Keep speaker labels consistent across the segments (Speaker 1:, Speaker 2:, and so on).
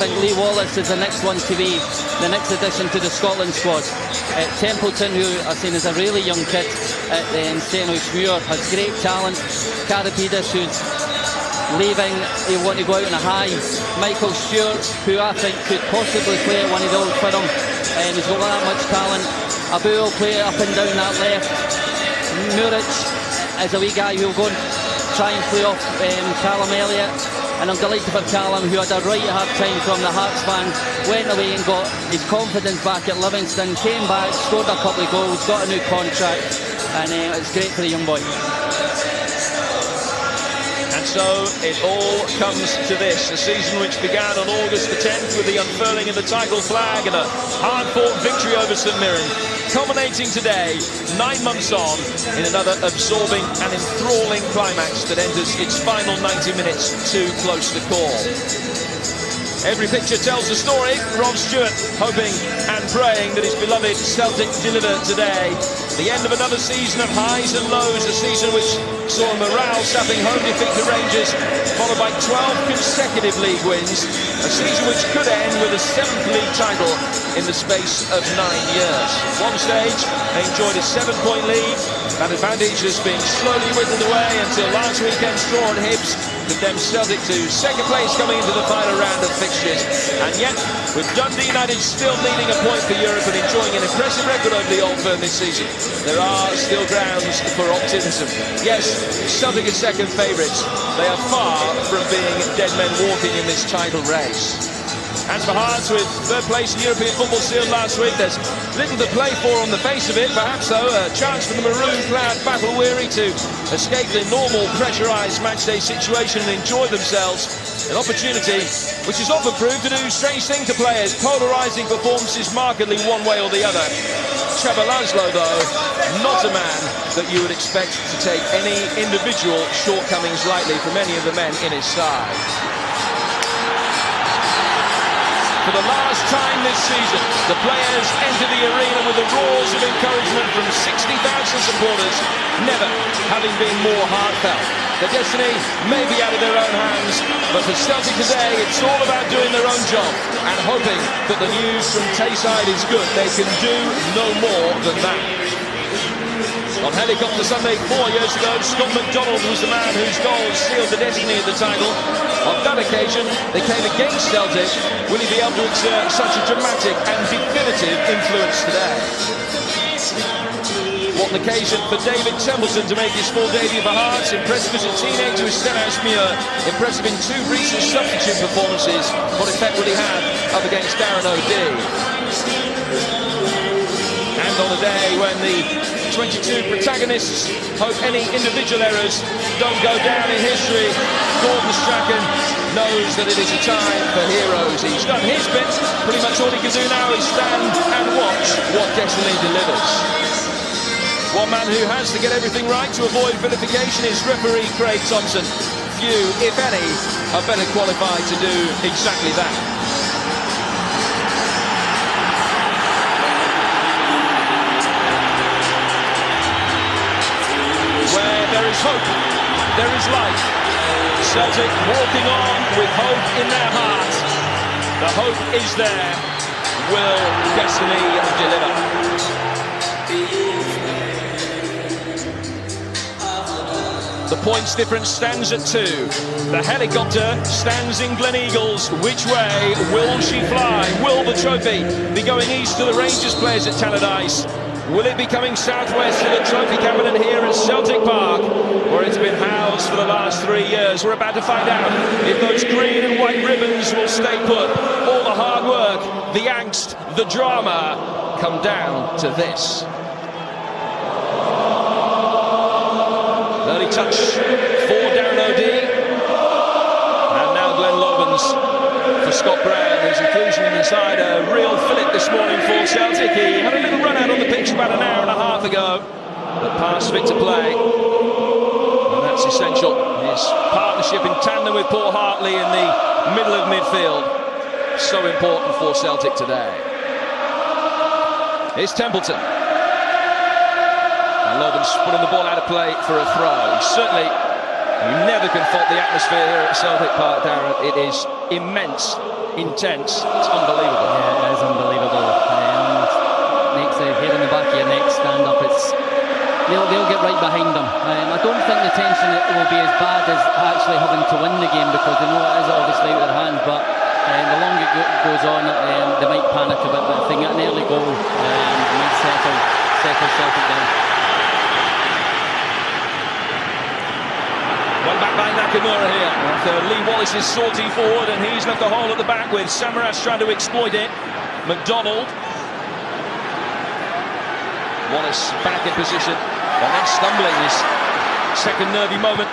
Speaker 1: think Lee Wallace is the next one to be the next addition to the Scotland squad. Templeton, who I've seen as a really young kid at St Muir, has great talent. Karapidis, who's leaving, he'll want to go out on a high. Michael Stewart, who I think could possibly play at one of the Old Firm, and he's got that much talent. Abu will play up and down that left. Muric is a wee guy who'll go and try and play off Callum Elliott. And I'm delighted for Callum, who had a right hard time from the Hearts fan, went away and got his confidence back at Livingston, came back, scored a couple of goals, got a new contract, and it's great for the young boy.
Speaker 2: And so it all comes to this, a season which began on August the 10th with the unfurling of the title flag and a hard-fought victory over St Mirren, culminating today, 9 months on, in another absorbing and enthralling climax that enters its final 90 minutes too close to call. Every picture tells a story. Rob Stewart hoping and praying that his beloved Celtic deliver today. The end of another season of highs and lows, a season which saw a morale-sapping home defeat to Rangers, followed by 12 consecutive league wins, a season which could end with a 7th league title in the space of 9 years. At one stage, they enjoyed a 7-point lead. That advantage has been slowly whittled away until last weekend's draw at Hibs condemned Celtic to second place coming into the final round of fixtures. And yet, with Dundee United still needing a point for Europe and enjoying an impressive record over the Old Firm this season, there are still grounds for optimism. Yes, Celtic are second favourites. They are far from being dead men walking in this title race. As for Hearts, with third place in European football sealed last week, there's little to play for on the face of it. Perhaps, though, a chance for the maroon-clad battle-weary to escape the normal pressurised matchday situation and enjoy themselves. An opportunity which has often proved to do strange things to players, polarising performances markedly one way or the other. Trevor Laszlo, though, not a man that you would expect to take any individual shortcomings lightly from any of the men in his side. For the last time this season, the players enter the arena with the roars of encouragement from 60,000 supporters, never having been more heartfelt. Their destiny may be out of their own hands, but for Celtic today, it's all about doing their own job and hoping that the news from Tayside is good. They can do no more than that. On helicopter Sunday 4 years ago, Scott McDonald was the man whose goals sealed the destiny of the title. On that occasion, they came against Celtic. Will he be able to exert such a dramatic and definitive influence today? What an occasion for David Templeton to make his full debut for Hearts. Impressive as a teenager with Stenhouse Muir. Impressive in 2 recent substitute performances. What effect will he have up against Darren O'Dea? And on a day when the 22 protagonists hope any individual errors don't go down in history, Gordon Strachan knows that it is a time for heroes. He's done his bit. Pretty much all he can do now is stand and watch what destiny delivers. One man who has to get everything right to avoid vilification is referee Craig Thompson. Few, if any, are better qualified to do exactly that. Where there is hope, there is life. Celtic walking on with hope in their heart. The hope is there. Will destiny deliver? The points difference stands at 2. The helicopter stands in Gleneagles. Which way will she fly? Will the trophy be going east to the Rangers players at Tannadice? Will it be coming southwest to the trophy cabinet here at Celtic Park, where it's been housed for the last 3 years? We're about to find out if those green and white ribbons will stay put. All the hard work, the angst, the drama come down to this. Early touch for Darren O'Dea. And now Glenn Lovens for Scott Brown, whose inclusion inside a real fillip this morning for Celtic. He had a little run out on the pitch about an hour and a half ago, but passed fit to play. And that's essential. His partnership in tandem with Paul Hartley in the middle of midfield. So important for Celtic today. Here's Templeton. Lovens putting the ball out of play for a throw. Certainly, you never can fault the atmosphere here at Celtic Park, Darren. It is immense. intense. It's unbelievable.
Speaker 1: Yeah, it is unbelievable. Makes the hair in the back of your neck stand up. They'll get right behind them. I don't think the tension will be as bad as actually having to win the game, because they know it is obviously out of their hands, but the longer it goes on, they might panic a bit, but if they get an early goal, it might settle Celtic down.
Speaker 2: One back by Nakamura here. Lee Wallace is sorting forward, and he's left a hole at the back with Samaras trying to exploit it. McDonald. Wallace back in position, and then stumbling his second nervy moment.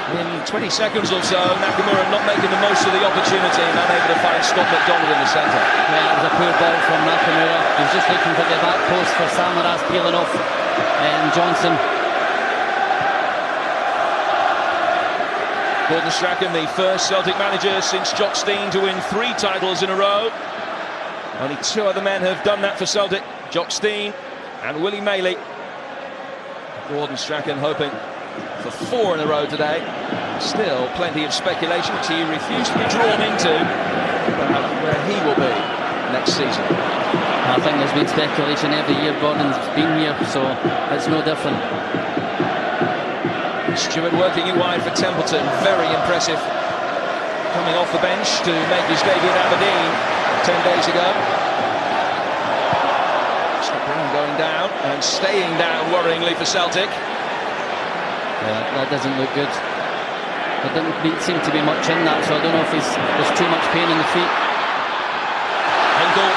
Speaker 2: In 20 seconds or so, Nakamura not making the most of the opportunity and unable to find Scott McDonald in the centre.
Speaker 1: Yeah, it was a poor ball from Nakamura. He was just looking for the back post for Samaras, peeling off Johnson.
Speaker 2: Gordon Strachan, the first Celtic manager since Jock Stein to win 3 titles in a row. Only 2 other men have done that for Celtic, Jock Stein and Willie Maley. Gordon Strachan hoping for 4 in a row today. Still plenty of speculation, which he refused to be drawn into, about where he will be next season.
Speaker 1: I think there's been speculation every year Gordon's been here, so it's no different.
Speaker 2: Stewart working it wide for Templeton, very impressive. Coming off the bench to make his debut at Aberdeen 10 days ago. Scott Brown going down and staying down worryingly for Celtic.
Speaker 1: Yeah, that doesn't look good. There didn't seem to be much in that, so I don't know if there's too much pain in the feet.
Speaker 2: Hinkle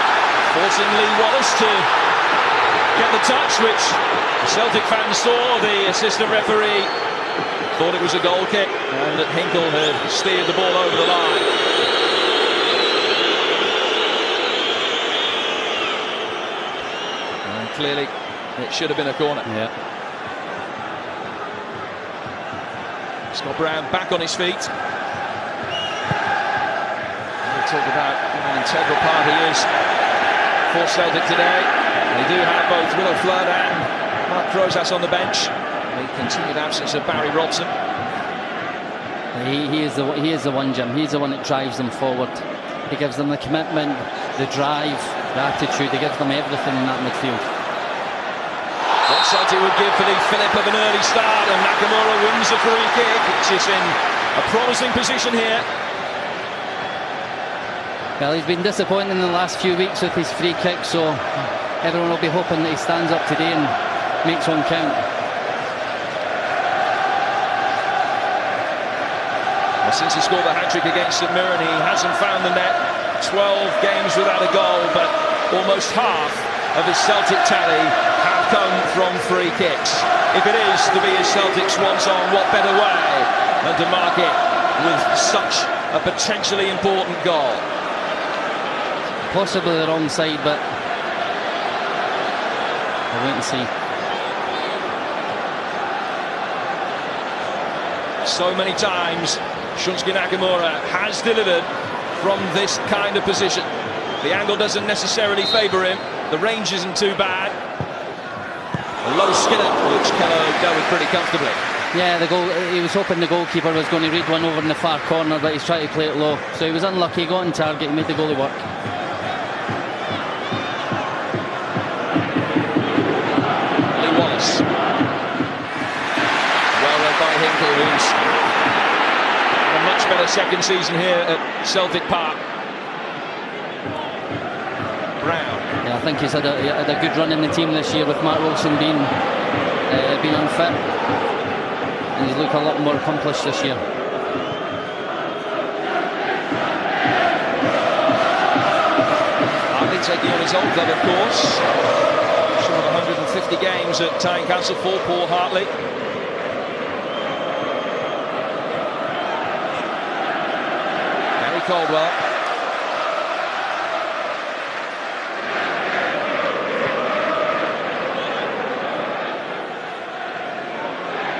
Speaker 2: forcing Lee Wallace to get the touch, which the Celtic fans saw. The assistant referee thought it was a goal kick, and that Hinkle had steered the ball over the line. And clearly it should have been a corner.
Speaker 1: Yeah.
Speaker 2: Scott Brown back on his feet. We talk about what an integral part he is for Celtic today. They do have both Willo Flood and Mark Crozas on the bench. The continued absence of Barry Robson.
Speaker 1: He is the one, Jim. He's the one that drives them forward. He gives them the commitment, the drive, the attitude. He gives them everything in that midfield.
Speaker 2: What Celtic would give for the fillip of an early start, and Nakamura wins a free kick, which is in a promising position here.
Speaker 1: Well, he's been disappointing in the last few weeks with his free kick, so everyone will be hoping that he stands up today and makes one count.
Speaker 2: Well, since he scored the hat-trick against St Mirren, he hasn't found the net. 12 games without a goal, but almost half of his Celtic tally have come from free kicks. If it is to be a Celtic swan song, what better way than to mark it with such a potentially important goal?
Speaker 1: Possibly the wrong side, but we'll wait and see.
Speaker 2: So many times Shunsuke Nakamura has delivered from this kind of position. The angle doesn't necessarily favour him. The range isn't too bad. A low Skinner, which Kello dealt with pretty comfortably.
Speaker 1: Yeah, the goal. He was hoping the goalkeeper was going to read one over in the far corner, but he's trying to play it low. So he was unlucky. He got on target. He made the goalie work.
Speaker 2: Lee Wallace. Well read by Hinkle, who's a much better second season here at Celtic Park. Brown.
Speaker 1: Yeah, I think he's had a good run in the team this year with Matt Wilson being unfit, and he's looked a lot more accomplished this year.
Speaker 2: Hartley taking on his old club, of course. Short of 150 games at Tynecastle for Paul Hartley. Gary Caldwell.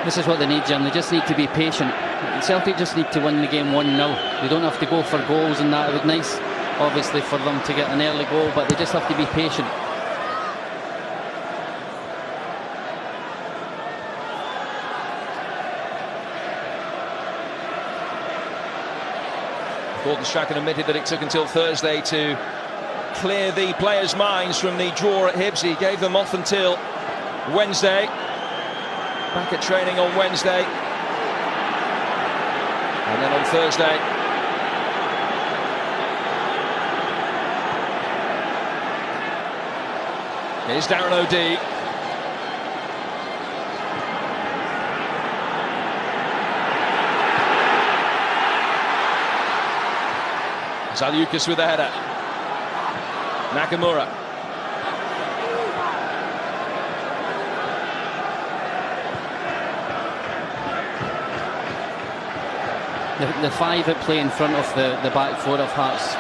Speaker 1: This is what they need, Jim. They just need to be patient. Celtic just need to win the game 1-0. They don't have to go for goals and that. It would be nice, obviously, for them to get an early goal, but they just have to be patient.
Speaker 2: Of Gordon Strachan admitted that it took until Thursday to clear the players' minds from the draw at Hibs. He gave them off until Wednesday. Back at training on Wednesday. And then on Thursday, here's Darren O'Dea. Zaliukas with the header. Nakamura.
Speaker 1: The five that play in front of the back four of Hearts,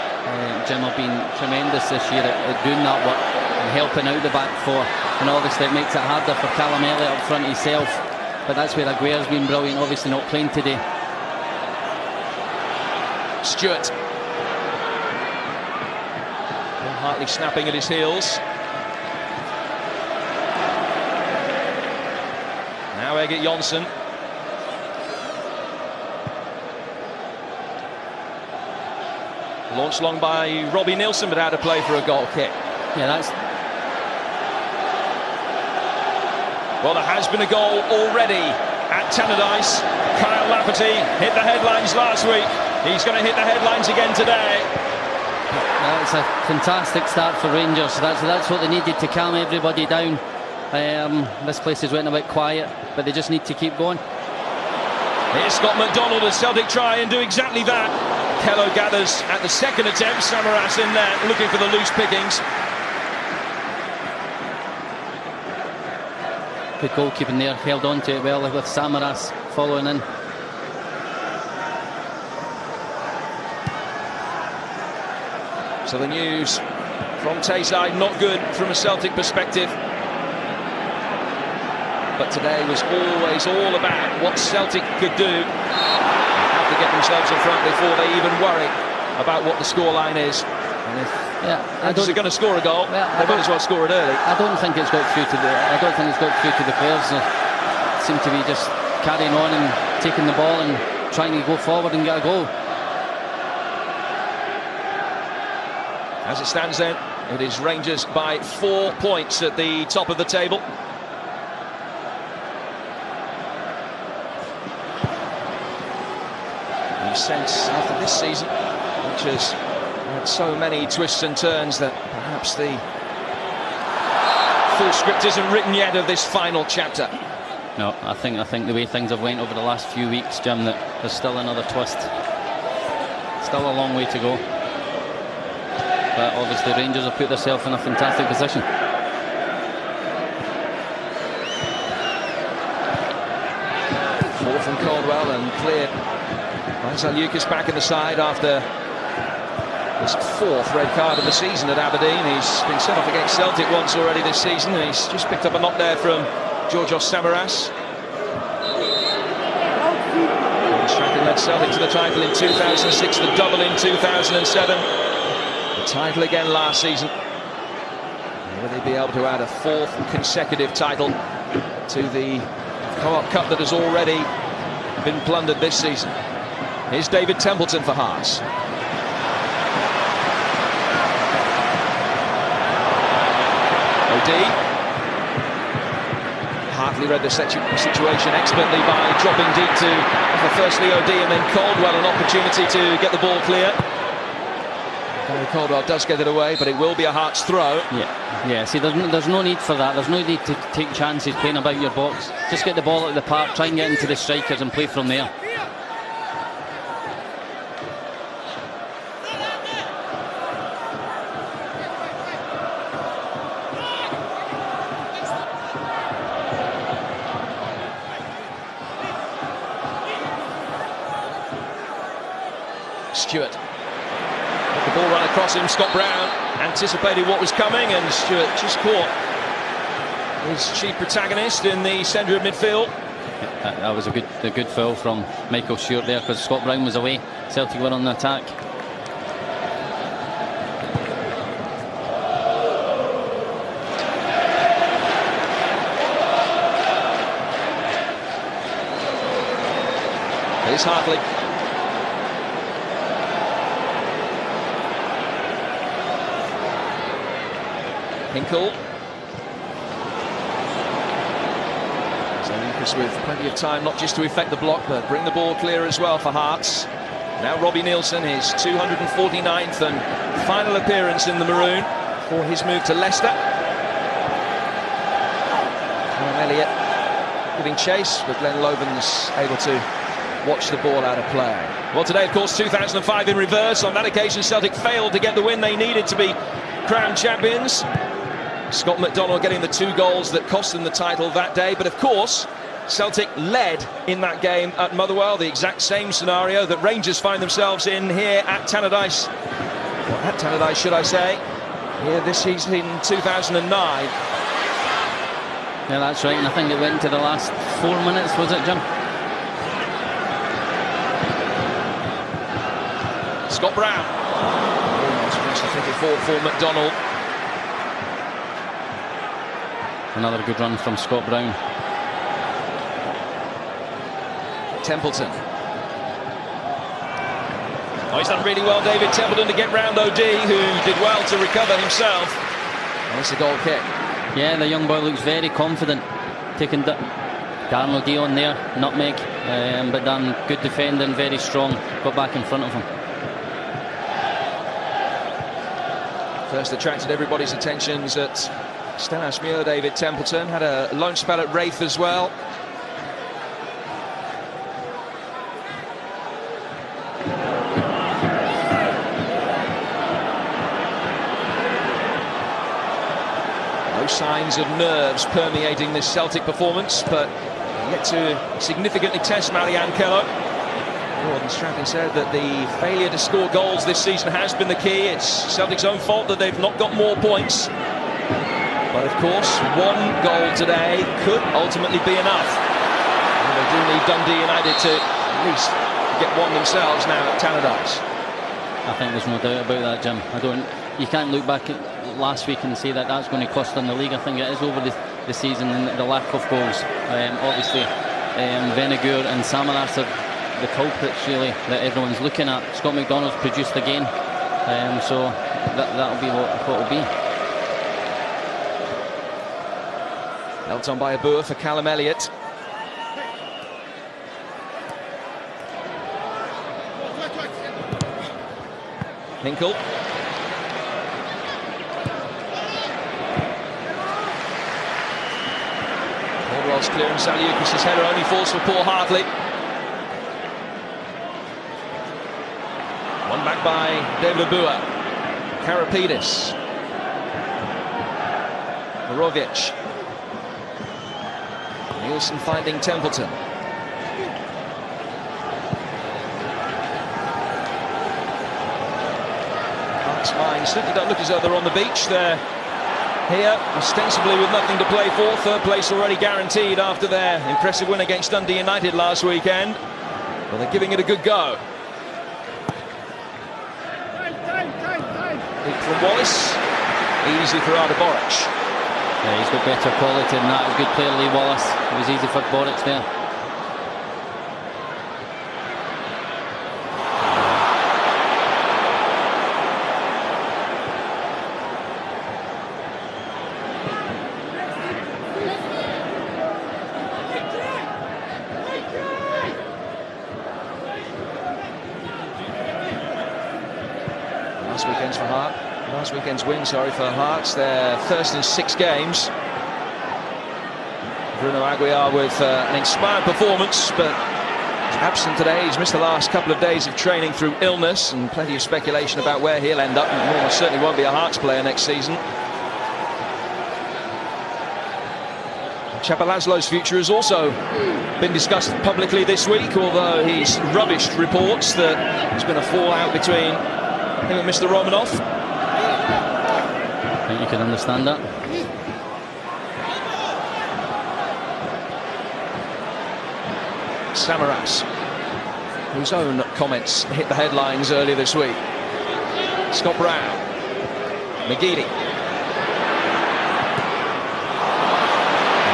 Speaker 1: Jim, have been tremendous this year at doing that work and helping out the back four. And obviously it makes it harder for Callum Elliott up front himself. But that's where Aguirre's been brilliant, obviously not playing today.
Speaker 2: Stewart. Hartley snapping at his heels. Now Egert Jonsson. Launched long by Robbie Nilsson, but out of play for a goal kick.
Speaker 1: Yeah, that's...
Speaker 2: Well, there has been a goal already at Tannadice. Kyle Lafferty hit the headlines last week. He's going to hit the headlines again today.
Speaker 1: That's a fantastic start for Rangers. That's what they needed to calm everybody down. This place has went a bit quiet, but they just need to keep going.
Speaker 2: Here's Scott McDonald as Celtic try and do exactly that. Kello gathers at the second attempt. Samaras in there looking for the loose pickings.
Speaker 1: Good goalkeeping there, held on to it well with Samaras following in.
Speaker 2: So the news from Tayside, not good from a Celtic perspective. But today was always all about what Celtic could do. They have to get themselves in front before they even worry about what the scoreline is. And if Rangers are going to score a goal, they might as well score it early.
Speaker 1: I don't think it's got through to the players. They seem to be just carrying on and taking the ball and trying to go forward and get a goal.
Speaker 2: As it stands then, it is Rangers by 4 points at the top of the table. You sense after this season, which has had so many twists and turns, that perhaps the full script isn't written yet of this final chapter.
Speaker 1: No, I think the way things have went over the last few weeks, Jim, that there's still another twist. Still a long way to go. But obviously Rangers have put themselves in a fantastic position.
Speaker 2: Four from Caldwell and cleared. Zaliukas back in the side after his fourth red card of the season at Aberdeen. He's been sent off against Celtic once already this season. He's just picked up a knock there from Georgios Samaras. Strachan led Celtic to the title in 2006, the double in 2007. The title again last season. Will they be able to add a fourth consecutive title to the Co-op Cup that has already been plundered this season? Here's David Templeton for Hearts. O'Dea. Hartley read the situation expertly by dropping deep to offer firstly O'Dea and then Caldwell an opportunity to get the ball clear. Gary Caldwell does get it away, but it will be a Hearts throw.
Speaker 1: Yeah. See, there's no need for that. There's no need to take chances playing about your box. Just get the ball out of the park, try and get into the strikers and play from there.
Speaker 2: Stewart. Let the ball run across him. Scott Brown anticipated what was coming, and Stewart just caught his chief protagonist in the centre of midfield.
Speaker 1: That was a good foul from Michael Stewart there, because Scott Brown was away. Celtic were on the attack.
Speaker 2: Here's Hartley. Hinkle. So Lucas with plenty of time, not just to effect the block, but bring the ball clear as well for Hearts. Now Robbie Nielsen, his 249th and final appearance in the maroon for his move to Leicester. Elliott giving chase, but Glenn Loven's able to watch the ball out of play. Well, today, of course, 2005 in reverse. On that occasion, Celtic failed to get the win they needed to be crowned champions. Scott McDonald getting the 2 goals that cost them the title that day. But, of course, Celtic led in that game at Motherwell, the exact same scenario that Rangers find themselves in here at Tannadice. Well, at Tannadice, should I say, here this season in 2009.
Speaker 1: Yeah, that's right, and I think it went to the last 4 minutes, was it, Jim?
Speaker 2: Scott Brown. Almost reached the ticket for McDonald.
Speaker 1: Another good run from Scott Brown.
Speaker 2: Templeton. Oh, he's done really well, David Templeton, to get round OD, who did well to recover himself. And it's a goal kick.
Speaker 1: Yeah, the young boy looks very confident, taking Darren O'D on there, nutmeg, but done good defending, very strong, got back in front of him.
Speaker 2: First attracted everybody's attentions at Stenhousemuir, David Templeton, had a loan spell at Wraith as well. Signs of nerves permeating this Celtic performance, but yet to significantly test Marianne Keller. Gordon Strachan said that the failure to score goals this season has been the key. It's Celtic's own fault that they've not got more points. But of course, 1 goal today could ultimately be enough. And they do need Dundee United to at least get one themselves now at Tannadice.
Speaker 1: I think there's no doubt about that, Jim. You can't look back at last week and say that that's going to cost them the league. I think it is over the season, and the lack of goals. Obviously, Venegoor and Samaras are the culprits really that everyone's looking at. Scott McDonald's produced again, so that'll be what will be.
Speaker 2: Helped on by Abua for Callum Elliott. Hinkle. Caldwell's clear and Saliukis' header only falls for Paul Hartley. One back by David Abua. Karapidis. Morovic. Nielsen finding Templeton. Hearts' minds certainly don't look as though they're on the beach. They're here, ostensibly with nothing to play for. Third place already guaranteed after their impressive win against Dundee United last weekend. Well, they're giving it a good go. Big from Wallace. Easy for Arda Boric.
Speaker 1: Yeah, he's got better quality than that. A good player, Lee Wallace. It was easy for Boric there. Last weekend's win, for Hearts, their first in 6 games. Bruno Aguiar with an inspired performance, but he's absent today. He's missed the last couple of days of training through illness, and plenty of speculation about where he'll end up. And almost certainly won't be a Hearts player next season. Chapa Laszlo's future has also been discussed publicly this week, although he's rubbished reports that there's been a fallout between him and Mr. Romanoff. I think you can understand that.
Speaker 2: Samaras, whose own comments hit the headlines earlier this week. Scott Brown. McGeady.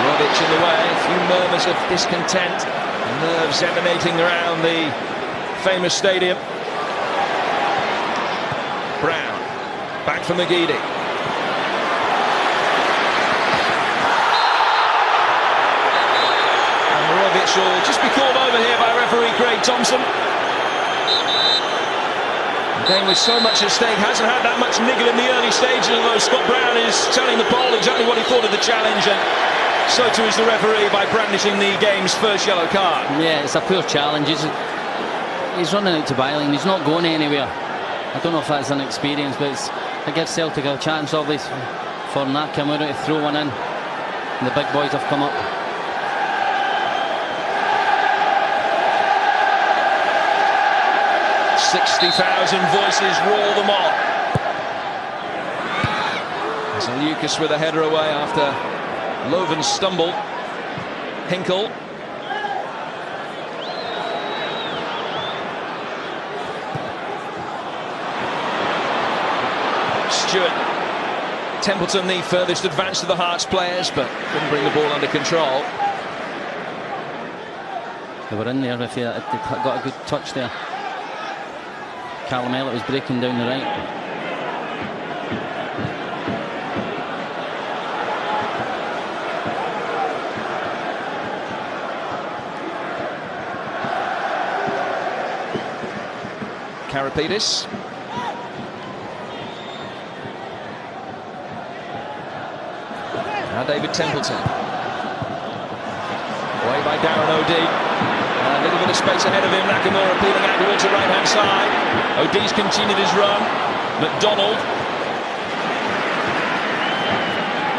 Speaker 2: Rovic in the way. A few murmurs of discontent. Nerves emanating around the famous stadium. Brown. Back for McGeady. whistle just be called over here by referee Craig Thompson. The game with so much at stake hasn't had that much niggle in the early stages, although Scott Brown is telling the poll exactly what he thought of the challenge, and so too is the referee by brandishing the game's first yellow card.
Speaker 1: Yeah, it's a poor challenge. He's running out to byline. He's not going anywhere. I don't know if that's an experience, but it gives Celtic a chance, obviously, for Nakamura to throw one in. And the big boys have come up.
Speaker 2: "60,000 voices roar them on." So Lucas with a header away after Loven's stumble. Hinkle. Stewart. Templeton the furthest advance to the Hearts players, but couldn't bring the ball under control.
Speaker 1: They were in there if they got a good touch there. Callum Elliott was breaking down the right.
Speaker 2: Karapidis. Now David Templeton. Away by Darren O'Dea. A little bit of space ahead of him. Nakamura peeling out towards the right-hand side. O'Dea's continued his run. McDonald.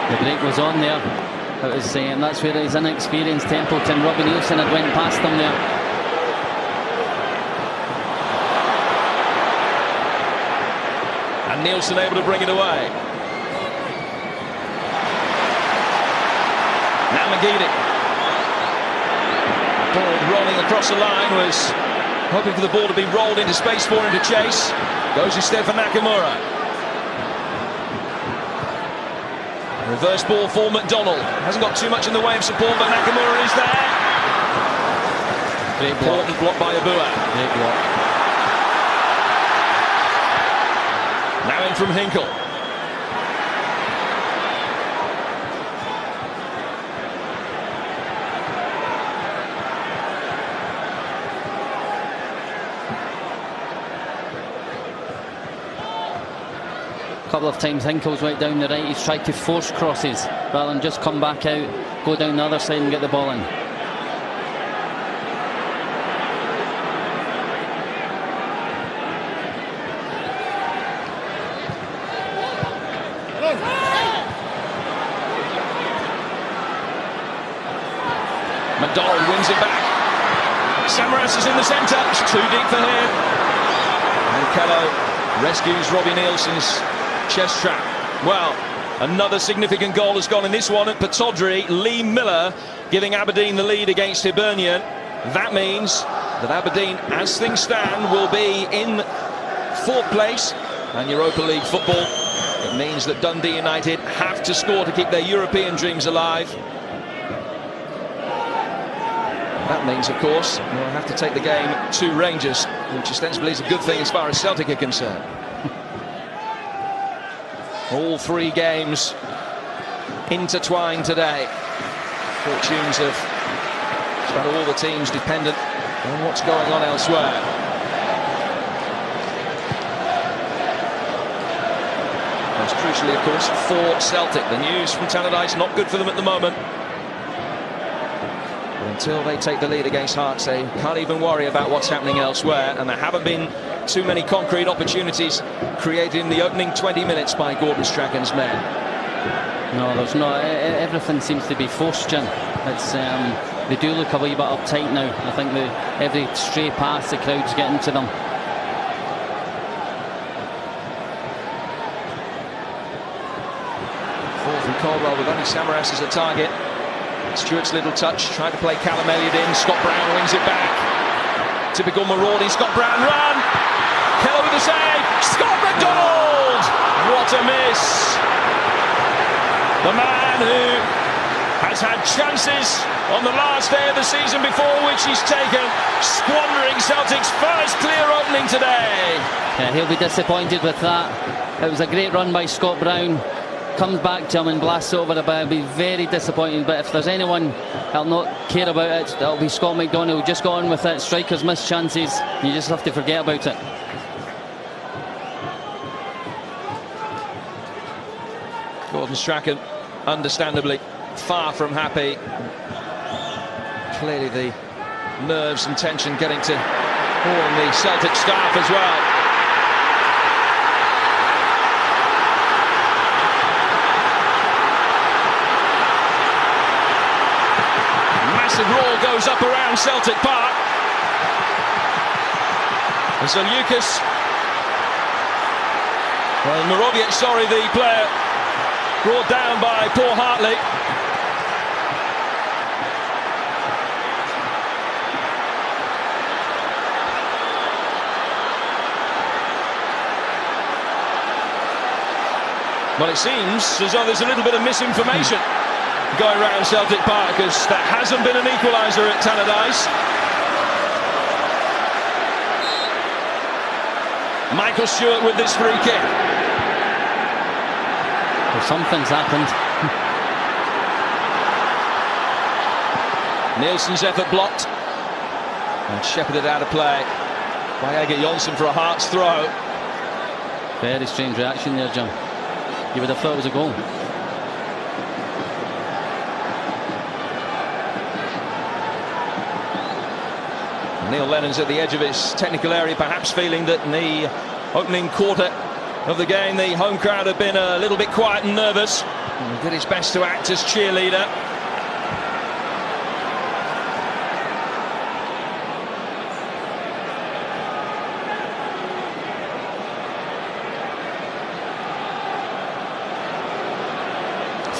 Speaker 1: The break was on there. It was, that's where his inexperienced Templeton, Robbie Nielsen had went past him there.
Speaker 2: And Nielsen able to bring it away. Now McGeady. Ball rolling across the line, was hoping for the ball to be rolled into space for him to chase. Goes instead for Nakamura. Reverse ball for McDonald. Hasn't got too much in the way of support, but Nakamura is there.
Speaker 1: Great block.
Speaker 2: Important block by Abua.
Speaker 1: Great block.
Speaker 2: Now in from Hinkle.
Speaker 1: A couple of times Hinkle's went down the right. He's tried to force crosses rather than just come back out, go down the other side and get the ball in.
Speaker 2: McDonald wins it back. Samaras is in the centre. It's too deep for him. And Kello rescues Robbie Nielsen's chest trap. Well, another significant goal has gone in this one at Pataudry. Lee Miller giving Aberdeen the lead against Hibernian. That means that Aberdeen, as things stand, will be in fourth place and Europa League football. It means that Dundee United have to score to keep their European dreams alive. That means, of course, we'll have to take the game to Rangers, which ostensibly is a good thing as far as Celtic are concerned. All three games intertwined today. Fortunes of just about all the teams dependent on what's going on elsewhere. Most crucially, of course, for Celtic. The news from Tannadice not good for them at the moment. Until they take the lead against Hearts, they can't even worry about what's happening elsewhere, and there haven't been too many concrete opportunities created in the opening 20 minutes by Gordon Strachan's men.
Speaker 1: No, there's not. Everything seems to be forced, Jim. It's they do look a wee bit uptight now. I think every stray pass, the crowd's getting to them.
Speaker 2: Fourth from Caldwell with only Samaras as a target. Stewart's little touch, tried to play Callum Elliott in. Scott Brown wins it back. Typical marauding Scott Brown run. Keller with the save. Scott McDonald! What a miss! The man who has had chances on the last day of the season before which he's taken, squandering Celtic's first clear opening today.
Speaker 1: Yeah, he'll be disappointed with that. It was a great run by Scott Brown. comes back to him and blasts it over the bar, it'll be very disappointing. But if there's anyone that'll not care about it, it'll be Scott McDonald. Just got on with it. Strikers miss chances. You just have to forget about it.
Speaker 2: Gordon Strachan, understandably, far from happy. Clearly the nerves and tension getting to all the Celtic staff as well. Massive roar goes up around Celtic Park. And so Lucas, well, Morovic, sorry, the player brought down by Paul Hartley. Well, it seems as though there's a little bit of misinformation going around Celtic Park, because that hasn't been an equaliser at Tannadice. Michael Stewart with this free kick.
Speaker 1: Well, something's happened.
Speaker 2: Nielsen's effort blocked and shepherded out of play by Egger Jonsson for a Hearts throw.
Speaker 1: Very strange reaction there, John. You would have thought it was a goal.
Speaker 2: Neil Lennon's at the edge of his technical area, perhaps feeling that in the opening quarter of the game the home crowd had been a little bit quiet and nervous. And he did his best to act as cheerleader.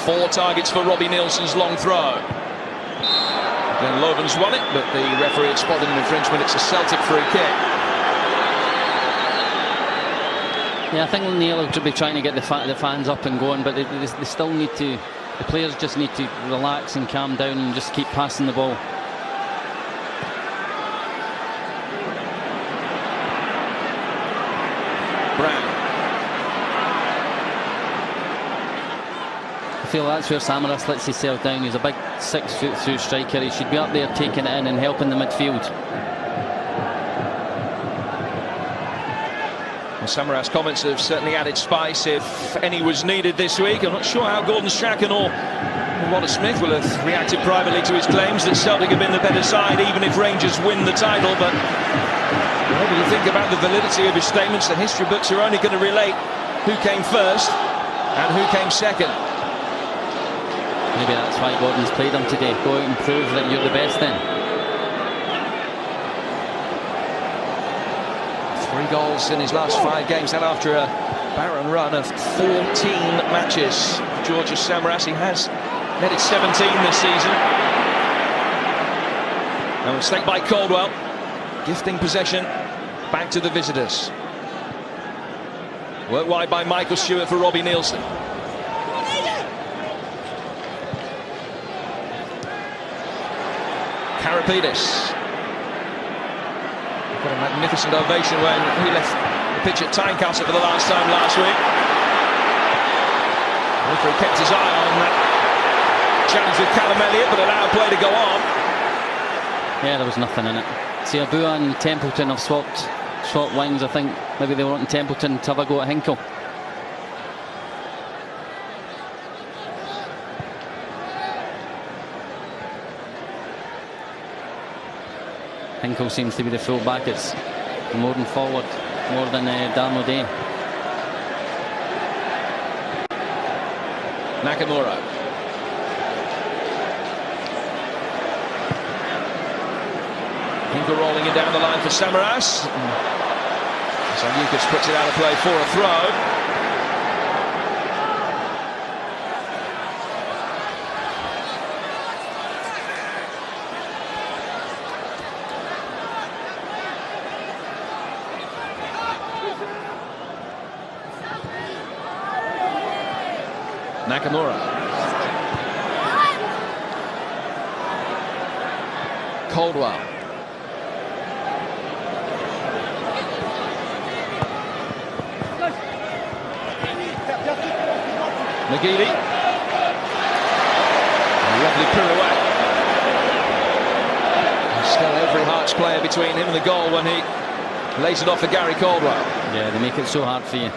Speaker 2: Four targets for Robbie Nielsen's long throw. Glenn Loven's won it, but the referee had spotted an infringement. It's a Celtic free kick.
Speaker 1: Yeah, I think Neil will be trying to get the fans up and going, but they still need to. The players just need to relax and calm down and just keep passing the ball.
Speaker 2: Brown.
Speaker 1: I feel that's where Samaras lets himself down. He's a big 6 foot through striker. He should be up there taking it in and helping the midfield.
Speaker 2: Well, Samaras' comments have certainly added spice if any was needed this week. I'm not sure how Gordon Strachan or Wallace Smith will have reacted privately to his claims that Celtic have been the better side even if Rangers win the title, but we're able to think about the validity of his statements. The history books are only going to relate who came first and who came second.
Speaker 1: Maybe that's why Gordon's played him today. Go out and prove that you're the best then.
Speaker 2: 3 goals in his last 5 games, and after a barren run of 14 matches. Georgios Samaras, he has netted 17 this season. And a mistake by Caldwell, gifting possession back to the visitors. Worked wide by Michael Stewart for Robbie Nielsen. Karapidis got a magnificent ovation when he left the pitch at Tynecastle for the last time last week. Referee kept his eye on that challenge with Callum Elliott, but allowed play to go on.
Speaker 1: Yeah, there was nothing in it. See, Abua and Templeton have swapped wings. I think maybe they were wanting Templeton to have a go at Hinkle. Hinkle seems to be the full back. It's more than forward, more than Darren O'Day.
Speaker 2: Nakamura. Hinkle rolling it down the line for Samaras. So Lucas puts it out of play for a throw. Nakamura. Caldwell. McGeady. A lovely pirouette. There's still every Hearts player between him and the goal when he lays it off for Gary Caldwell.
Speaker 1: Yeah, they make it so hard for you.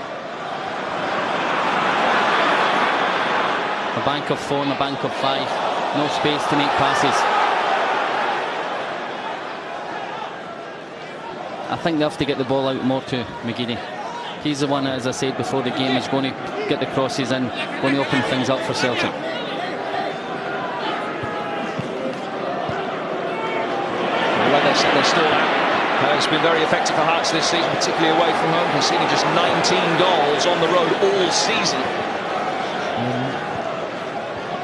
Speaker 1: A bank of 4 and a bank of 5. No space to make passes. I think they have to get the ball out more to McGeady. He's the one, as I said before the game, is going to get the crosses in, going to open things up for Celtic.
Speaker 2: The weather they're still out has been very effective for Hearts this season, particularly away from home, conceding just 19 goals on the road all season.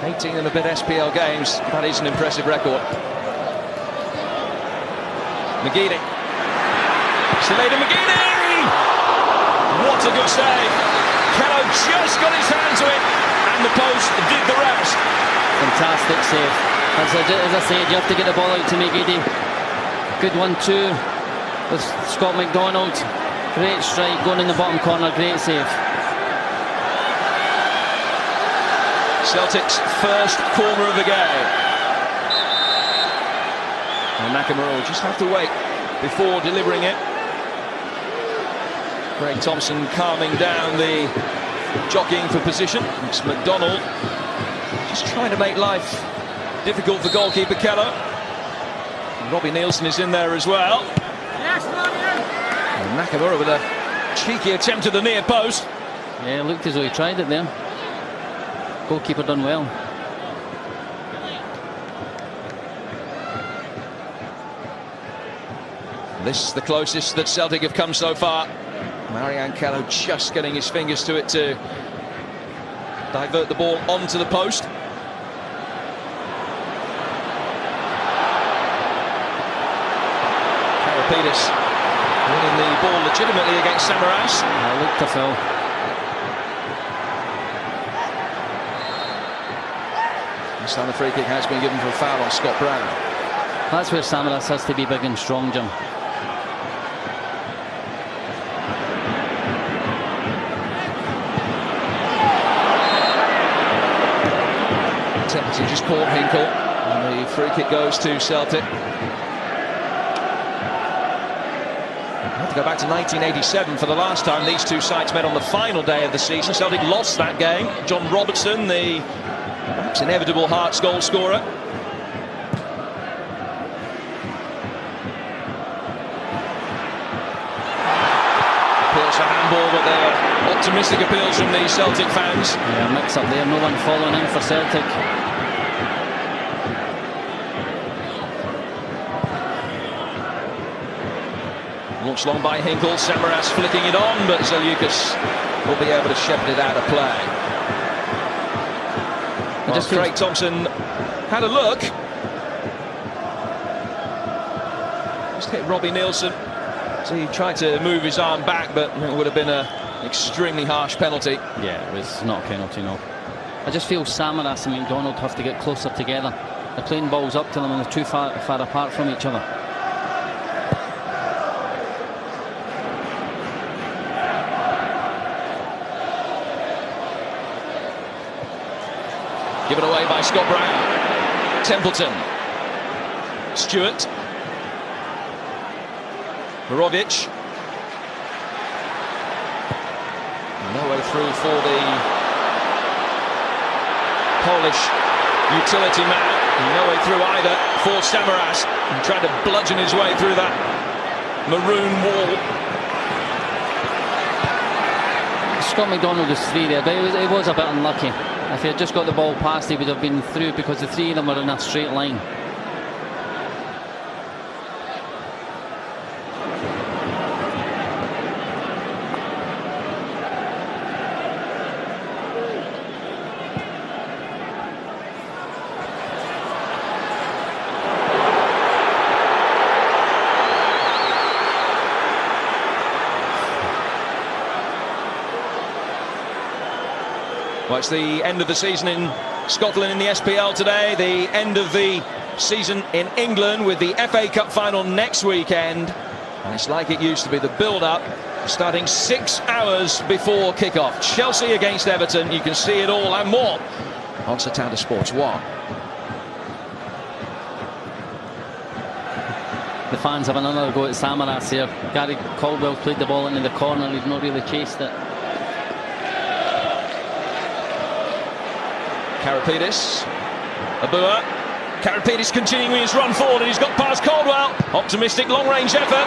Speaker 2: 18 and a bit SPL games. That is an impressive record. McGeady. Slater McGeady! What a good save. Kello just got his hand to it, and the post did the rest.
Speaker 1: Fantastic save. As I said, you have to get the ball out to McGeady. Good 1-2 with Scott McDonald. Great strike going in the bottom corner. Great save.
Speaker 2: Celtic's first corner of the game. And Nakamura will just have to wait before delivering it. Craig Thompson calming down the jockeying for position. It's McDonald just trying to make life difficult for goalkeeper Kello. Robbie Nielsen is in there as well. Yes, and Nakamura with a cheeky attempt at the near post.
Speaker 1: Yeah, it looked as though he tried it there. Goalkeeper done well.
Speaker 2: This is the closest that Celtic have come so far. Marianne Kello just getting his fingers to it to divert the ball onto the post. Karapetis winning the ball legitimately against Samaras.
Speaker 1: Looked to foul.
Speaker 2: This time the free kick has been given for a foul on Scott Brown.
Speaker 1: That's where Samaras has to be big and strong, Jim.
Speaker 2: He just caught Hinkle, and the free kick goes to Celtic. I have to go back to 1987 for the last time these two sides met on the final day of the season. Celtic lost that game. John Robertson, the perhaps inevitable Hearts goal scorer. Appeals for handball, but they are optimistic appeals from the Celtic fans.
Speaker 1: Yeah, mix up there. No one following in for Celtic.
Speaker 2: Launched long by Hinkle, Samaras flicking it on, but Zeliukas will be able to shepherd it out of play. Well, Craig Thompson had a look. Just hit Robbie Nielsen. So he tried to move his arm back, but it would have been an extremely harsh penalty.
Speaker 1: Yeah, it was not a penalty, no. I just feel Samaras and McDonald have to get closer together. They're playing balls up to them and they're too far apart from each other.
Speaker 2: Given away by Scott Brown. Templeton. Stewart. Mirovic. No way through for the Polish utility man. No way through either for Samaras. He tried to bludgeon his way through that maroon wall.
Speaker 1: Scott McDonald was free there, but it was a bit unlucky. If he had just got the ball past, he would have been through because the three of them were in a straight line.
Speaker 2: Well, it's the end of the season in Scotland in the SPL today, the end of the season in England with the FA Cup final next weekend. And it's like it used to be, the build-up starting 6 hours before kick-off. Chelsea against Everton. You can see it all and more on Satanta Sports 1.
Speaker 1: The fans have another go at Samaras here. Gary Caldwell played the ball into the corner. He's not really chased it.
Speaker 2: Karapidis. Abua. Karapidis continuing his run forward, and he's got past Caldwell. Optimistic long-range effort.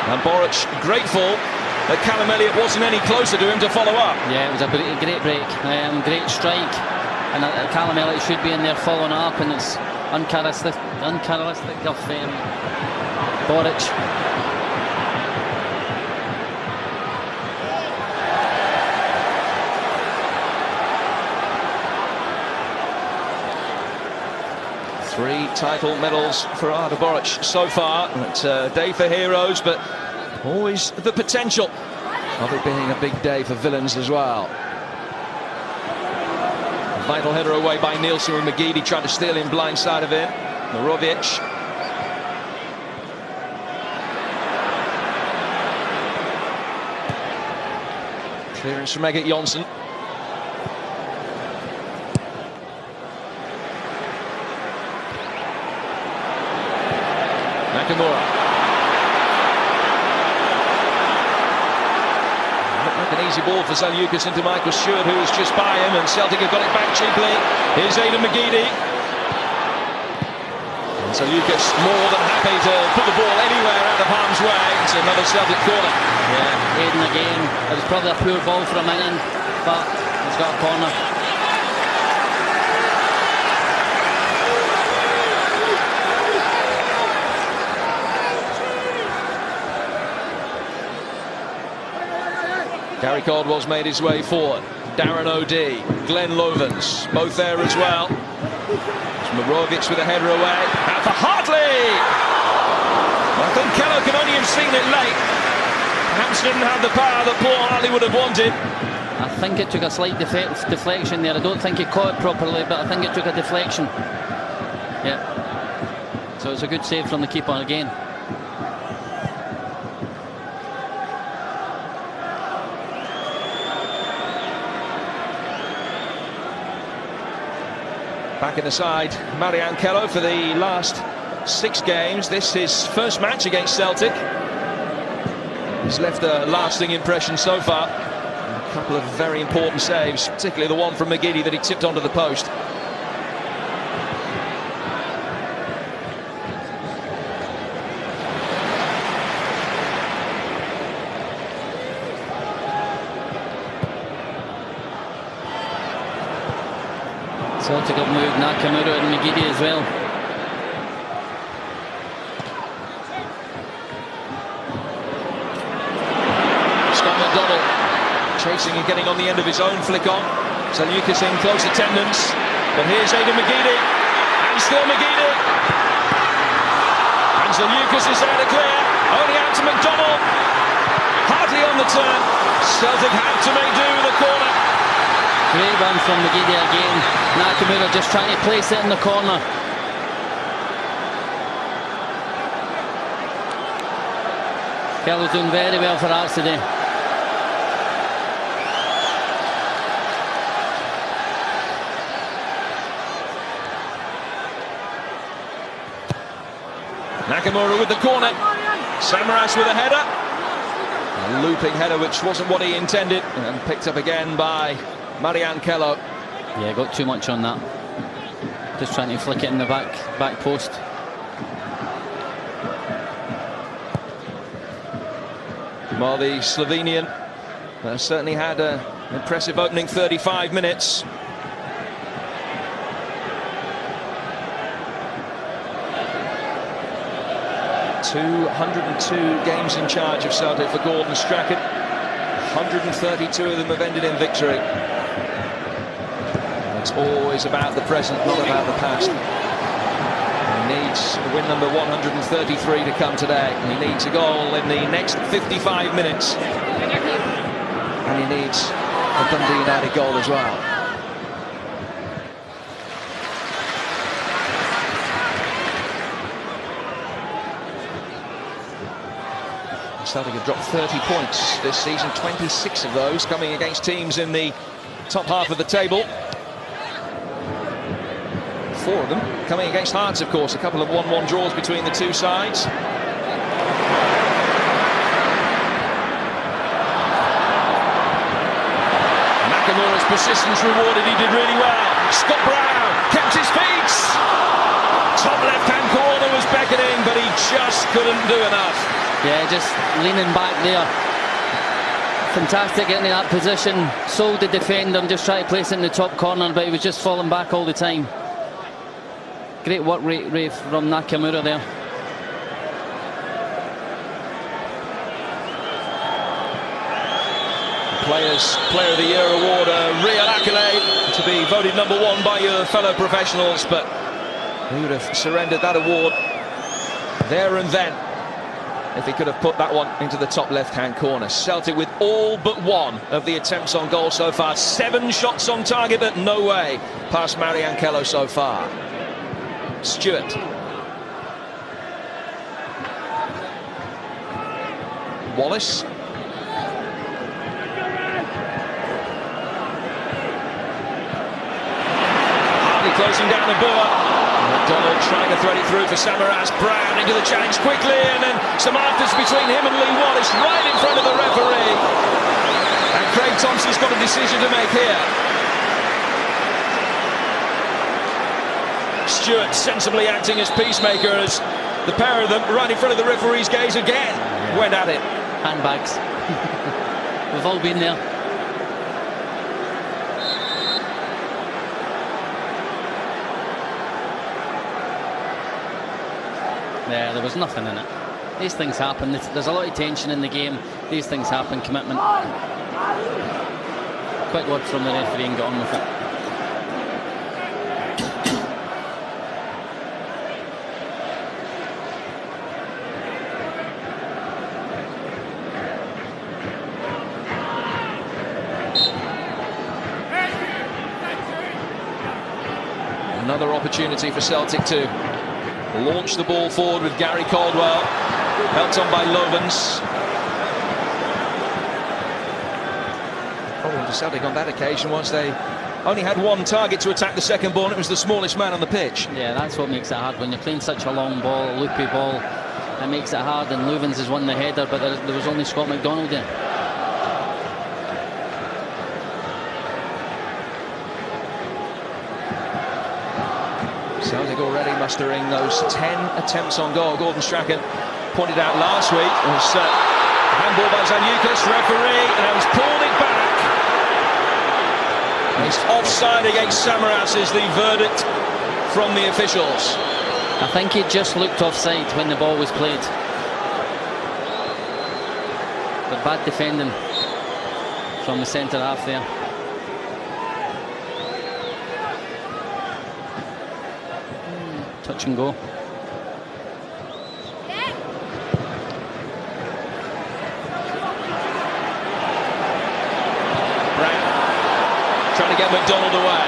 Speaker 2: And Boric grateful that Callum Elliott wasn't any closer to him to follow up.
Speaker 1: Yeah, it was a great break. Great strike. And Callum Elliott should be in there following up, and it's uncharacteristic of Boric.
Speaker 2: Three title medals for Arda Boric so far. It's a day for heroes, but always the potential of it being a big day for villains as well. A vital header away by Nielsen with McGeady trying to steal him blindside of him. Morovic. Clearance from Egert Jonsson. Nakamura. Looked like an easy ball for Zaliukas into Michael Stewart, who was just by him, and Celtic have got it back cheaply. Here's Aidan McGeady. And Zaliukas more than happy to put the ball anywhere out of harm's way. It's another Celtic corner.
Speaker 1: Yeah, Aidan again. It was probably a poor ball for a minute, but he's got a corner.
Speaker 2: Gary Caldwell's made his way forward. Darren O'Dea, Glenn Lovens, both there as well. Morovic with a header away. Out for Hartley! I think Keller can only have seen it late. Perhaps didn't have the power that poor Hartley would have wanted.
Speaker 1: I think it took a slight deflection there. I don't think he caught it properly, but I think it took a deflection. Yeah. So it's a good save from the keeper again.
Speaker 2: Back in the side, Marian Kello for the last 6 games. This is his first match against Celtic. He's left a lasting impression so far. A couple of very important saves, particularly the one from McGeady that he tipped onto the post.
Speaker 1: Celtic have moved Nakamura and McGeady as well.
Speaker 2: Scott McDonald chasing and getting on the end of his own flick on. Zaliukas in close attendance. But here's Aidan McGeady. And still McGeady. And Zaliukas is there to clear. Only out to McDonald. Hardly on the turn. Celtic have to make do with the corner.
Speaker 1: Great one from McGeady again. Nakamura just trying to place it in the corner. Kello's doing very well for Hearts today.
Speaker 2: Nakamura with the corner. Samaras with a header. A looping header which wasn't what he intended, and picked up again by Marian Kello.
Speaker 1: Yeah, got too much on that. Just trying to flick it in the back post.
Speaker 2: Well, the Slovenian certainly had an impressive opening 35 minutes. "202 games in charge of Celtic for Gordon Strachan. 132 of them have ended in victory. It's always about the present, not about the past. He needs win number 133 to come today. He needs a goal in the next 55 minutes. And he needs a Dundee United goal as well. Celtic have dropped 30 points this season, 26 of those coming against teams in the top half of the table. 4 of them coming against Hearts, of course. A couple of 1-1 draws between the two sides. Nakamura's persistence rewarded. He did really well. Scott Brown kept his feet. Top left-hand corner was beckoning, but he just couldn't do enough.
Speaker 1: Yeah, just leaning back there. Fantastic getting in that position. Sold the defender and just tried to place it in the top corner, but he was just falling back all the time. Great work rate from Nakamura there.
Speaker 2: Player of the Year award, a real accolade to be voted #1 by your fellow professionals, but he would have surrendered that award there and then if he could have put that one into the top left-hand corner. Celtic with all but 1 of the attempts on goal so far. 7 shots on target, but no way past Mariankello so far. Stewart. Wallace. Hardly closing down the Boer. McDonald trying to thread it through for Samaras. Brown into the challenge quickly, and then some afters between him and Lee Wallace right in front of the referee. And Craig Thompson's got a decision to make here. Stewart sensibly acting as peacemaker as the pair of them right in front of the referee's gaze again went at it.
Speaker 1: Handbags. We've all been there. Yeah, there was nothing in it. These things happen. There's a lot of tension in the game. These things happen. Commitment. Quick word from the referee and get on with it.
Speaker 2: Another opportunity for Celtic to launch the ball forward with Gary Caldwell, helped on by Lovens. Problem for Celtic on that occasion was they only had 1 target to attack the second ball, and it was the smallest man on the pitch.
Speaker 1: Yeah, that's what makes it hard. When you're playing such a long ball, a loopy ball, it makes it hard, and Lovens has won the header, but there was only Scott McDonald there.
Speaker 2: Celtic already mustering those 10 attempts on goal. Gordon Strachan pointed out last week was handball by Zaniukas, referee, and he's pulled it back. And it's offside against Samaras is the verdict from the officials.
Speaker 1: I think he just looked offside when the ball was played. But bad defending from the centre half there. Touch and go.
Speaker 2: Brown trying to get McDonald away.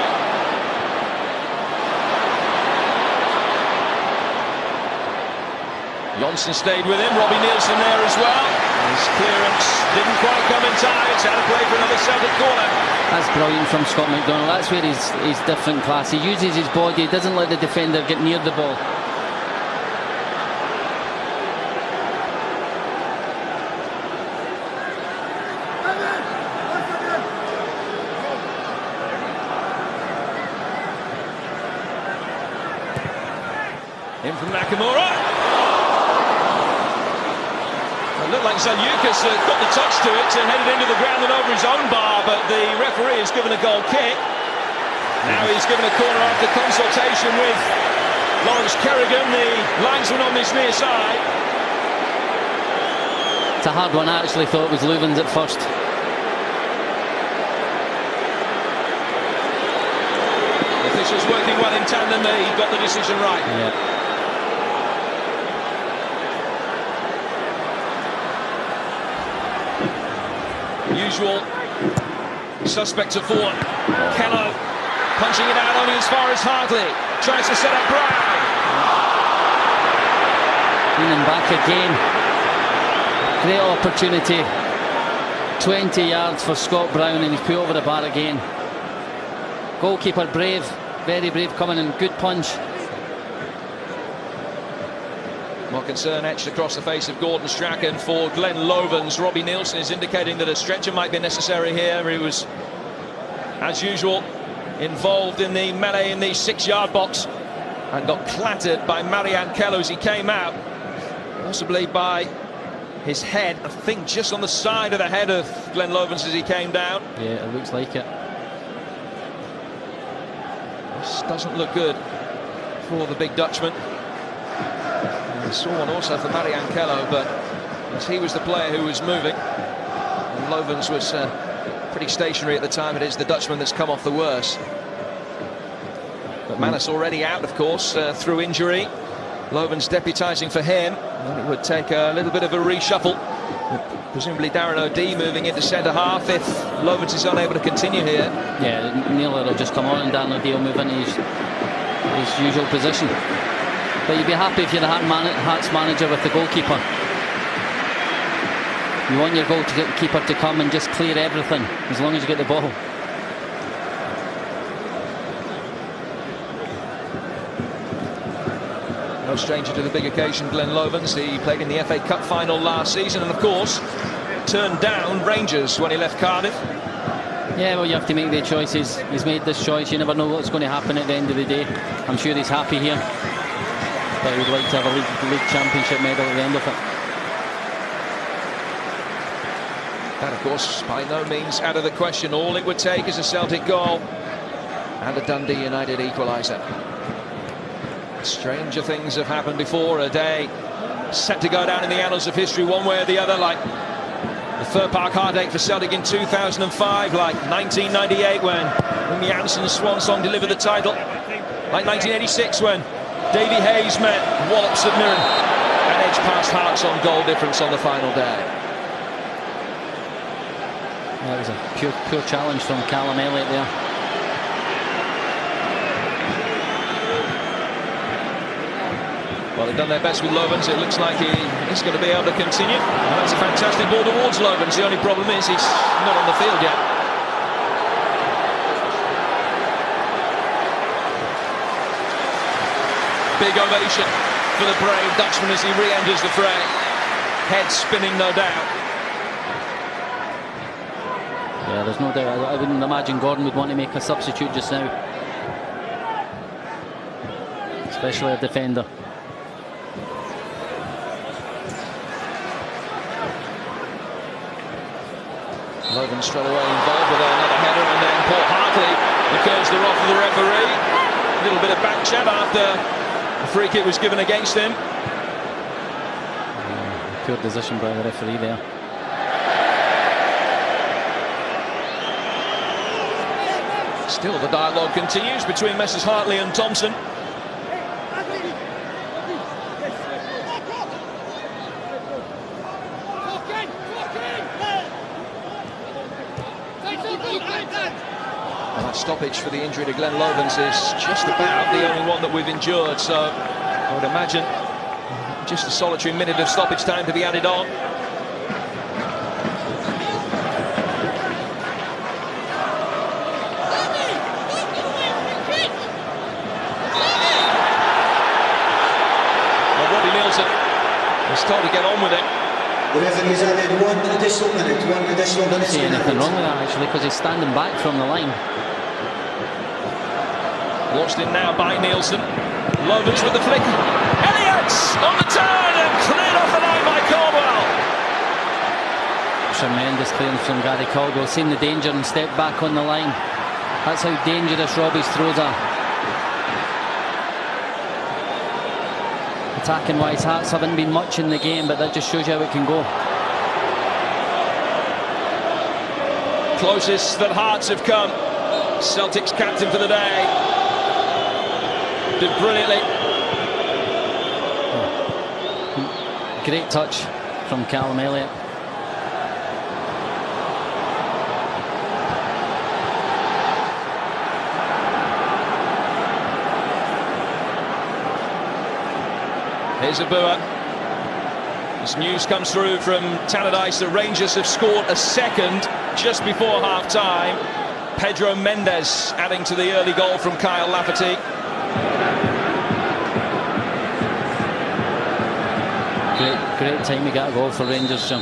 Speaker 2: Johnson stayed with him. Robbie Nielsen there as well. His clearance didn't quite come in time. It's out of play for another Celtic corner.
Speaker 1: That's brilliant from Scott McDonald. That's where he's different class. He uses his body. He doesn't let the defender get near the ball.
Speaker 2: In from Nakamura. It looked like Zaniukas got the touch to it and headed into the ground and over his own bar, but the referee has given a goal kick. Now he's given a corner after consultation with Lawrence Kerrigan, the linesman on this near side.
Speaker 1: It's a hard one. I actually thought it was Lovens at first.
Speaker 2: The officials working well in tandem there. He got the decision right.
Speaker 1: Yeah.
Speaker 2: Usual suspect to forward. Kello punching it out only as far as Hartley. Tries to set up Brown.
Speaker 1: Leaning back again. Great opportunity. 20 yards for Scott Brown, and he's put over the bar again. Goalkeeper brave, very brave, coming in, good punch.
Speaker 2: More concern etched across the face of Gordon Strachan for Glenn Lovens. Robbie Nielsen is indicating that a stretcher might be necessary here. He was, as usual, involved in the melee in the 6-yard box and got clattered by Marianne Kello as he came out, possibly by his head, I think just on the side of the head of Glenn Lovens as he came down.
Speaker 1: Yeah, it looks like it.
Speaker 2: This doesn't look good for the big Dutchman. I saw one also for Marianne Kello, but as he was the player who was moving, and Lovens was pretty stationary at the time, it is the Dutchman that's come off the worst. But Manus already out, of course, through injury. Lovens deputising for him, and it would take a little bit of a reshuffle. Presumably Darren O'Dea moving into centre half if Lovens is unable to continue here.
Speaker 1: Yeah, Neil will just come on and Darren O'Dea will move into his usual position. But you'd be happy if you're the Hearts manager with the goalkeeper. You want your goalkeeper to come and just clear everything, as long as you get the ball.
Speaker 2: No stranger to the big occasion, Glenn Lovens. He played in the FA Cup final last season and, of course, turned down Rangers when he left Cardiff.
Speaker 1: Yeah, well, you have to make the choices. He's made this choice. You never know what's going to happen at the end of the day. I'm sure he's happy here, but he would like to have a league championship medal at the end of it.
Speaker 2: That, of course, by no means out of the question. All it would take is a Celtic goal and a Dundee United equaliser. Stranger things have happened before. A day set to go down in the annals of history one way or the other, like the Fir Park heartache for Celtic in 2005, like 1998 when Jansen's swan song delivered the title, like 1986 when Davy Hayes met Wallop St Mirren and edged past Hearts on goal difference on the final day.
Speaker 1: That was a pure challenge from Callum Elliott there.
Speaker 2: Well, they've done their best with Lovens. It looks like he is going to be able to continue. And that's a fantastic ball towards Lovens. The only problem is he's not on the field yet. Big ovation for the brave Dutchman as he re-enters the fray. Head spinning, no doubt.
Speaker 1: Yeah, there's no doubt. I wouldn't imagine Gordon would want to make a substitute just now, especially a defender.
Speaker 2: Logan straight away involved with another header, and then Paul Hartley occurs the wrath of the referee. A little bit of back chat after the free kick was given against him.
Speaker 1: Poor decision by the referee there.
Speaker 2: Still the dialogue continues between Messrs Hartley and Thompson. And that stoppage for the injury to Glenn Lovens is just about the only one that we've endured, so I would imagine just a solitary minute of stoppage time to be added on. He's told to get on with it.
Speaker 3: The referee's added one additional minute.
Speaker 1: I don't see anything wrong with that actually, because he's standing back from the line.
Speaker 2: Launched in now by Nielsen. Lovens with the flick. Elliott on the turn and cleared off the line by Caldwell.
Speaker 1: Tremendous clearance from Gary Caldwell. Seen the danger and stepped back on the line. That's how dangerous Robbie's throws are. Attacking wise, Hearts haven't been much in the game, but that just shows you how it can go.
Speaker 2: Closest that Hearts have come. Celtic's captain for the day did brilliantly.
Speaker 1: Great touch from Callum Elliott.
Speaker 2: Here's Abua. This news comes through from Tannadice that Rangers have scored a second just before half-time. Pedro Mendes adding to the early goal from Kyle Lafferty.
Speaker 1: Great time to get a goal for Rangers, Jim.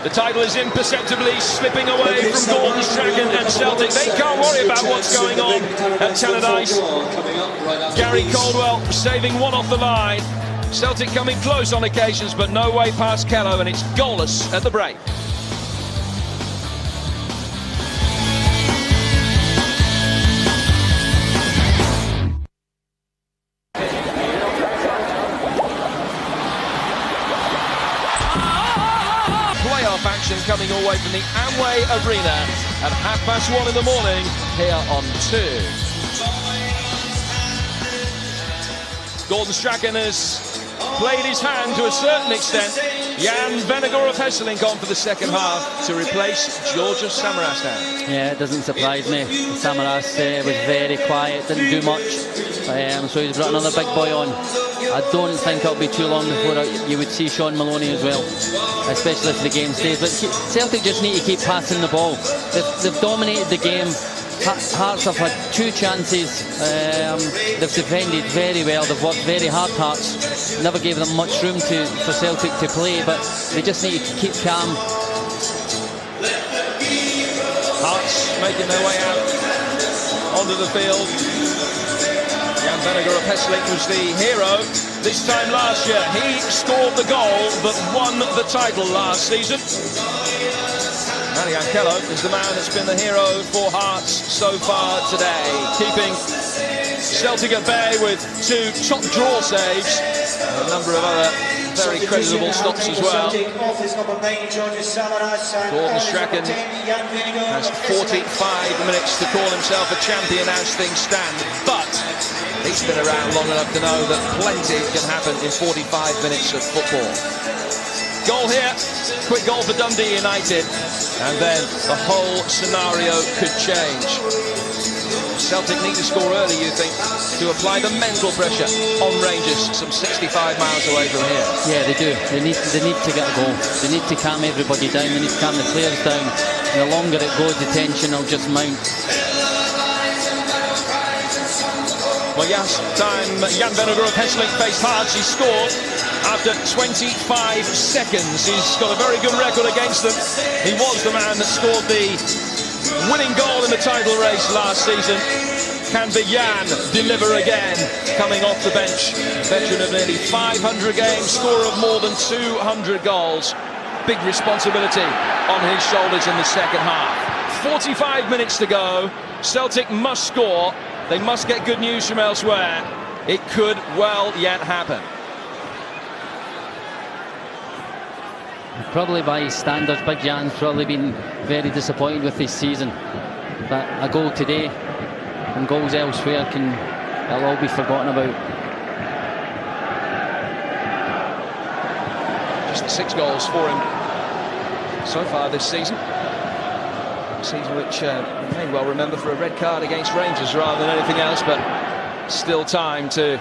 Speaker 2: The title is imperceptibly slipping away from Gordon Strachan and Celtic. They can't worry about what's going on at Tannadice. Gary Caldwell saving one off the line. Celtic coming close on occasions, but no way past Kello, and it's goalless at the break. Playoff action coming all the way from the Amway Arena at 1:30 in the morning here on 2. Gordon Strachan has played his hand to a certain extent. Jan Vennegoor of Hesselink on for the second half to replace Georgios Samaras.
Speaker 1: Yeah, it doesn't surprise me. Samaras was very quiet, didn't do much. So he's brought another big boy on. I don't think it'll be too long before you would see Sean Maloney as well, especially if the game stays. But Celtic just need to keep passing the ball. They've dominated the game. Hearts have had 2 chances. They've defended very well. They've worked very hard, Hearts. Never gave them much room for Celtic to play, but they just need to keep calm.
Speaker 2: Hearts making their way out onto the field. Jan Vennegoor of Hesselink was the hero this time last year. He scored the goal that won the title last season. Marian Kello is the man that's been the hero for Hearts so far today, keeping Celtic at bay with 2 top draw saves and a number of other very creditable stops as well. Gordon Strachan has 45 minutes to call himself a champion as things stand, but he's been around long enough to know that plenty can happen in 45 minutes of football. Goal here, quick goal for Dundee United, and then the whole scenario could change. Celtic need to score early, you think, to apply the mental pressure on Rangers, some 65 miles away from here.
Speaker 1: Yeah, they do. They need to get a goal. They need to calm everybody down. They need to calm the players down. And the longer it goes, the tension will just mount.
Speaker 2: Well, yes, Jan Vennegoor of Hesselink faced Hearts. He scored after 25 seconds. He's got a very good record against them. He was the man that scored the winning goal in the title race last season. Can the Jan deliver again, coming off the bench? Veteran of nearly 500 games, scorer of more than 200 goals. Big responsibility on his shoulders in the second half. 45 minutes to go. Celtic must score. They must get good news from elsewhere. It could well yet happen.
Speaker 1: Probably by his standards, Big Jan's probably been very disappointed with this season. But a goal today and goals elsewhere they'll all be forgotten about.
Speaker 2: Just the 6 goals for him so far this season. A season which you may well remember for a red card against Rangers rather than anything else, but still time to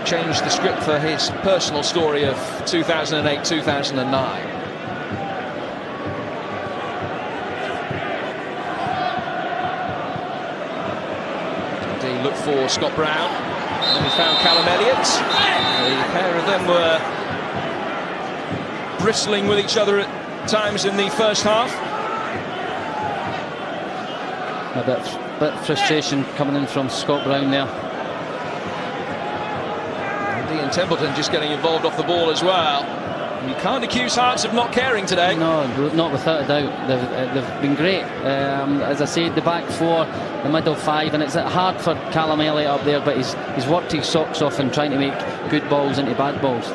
Speaker 2: change the script for his personal story of 2008-2009. Look for Scott Brown, and he found Callum Elliott. The pair of them were bristling with each other at times in the first half.
Speaker 1: A bit of frustration coming in from Scott Brown there.
Speaker 2: And Ian Templeton just getting involved off the ball as well. And you can't accuse Hearts of not caring today.
Speaker 1: No, not without a doubt. They've been great. As I said, the back 4, the middle 5, and it's hard for Callum Elliott up there, but he's worked his socks off and trying to make good balls into bad balls.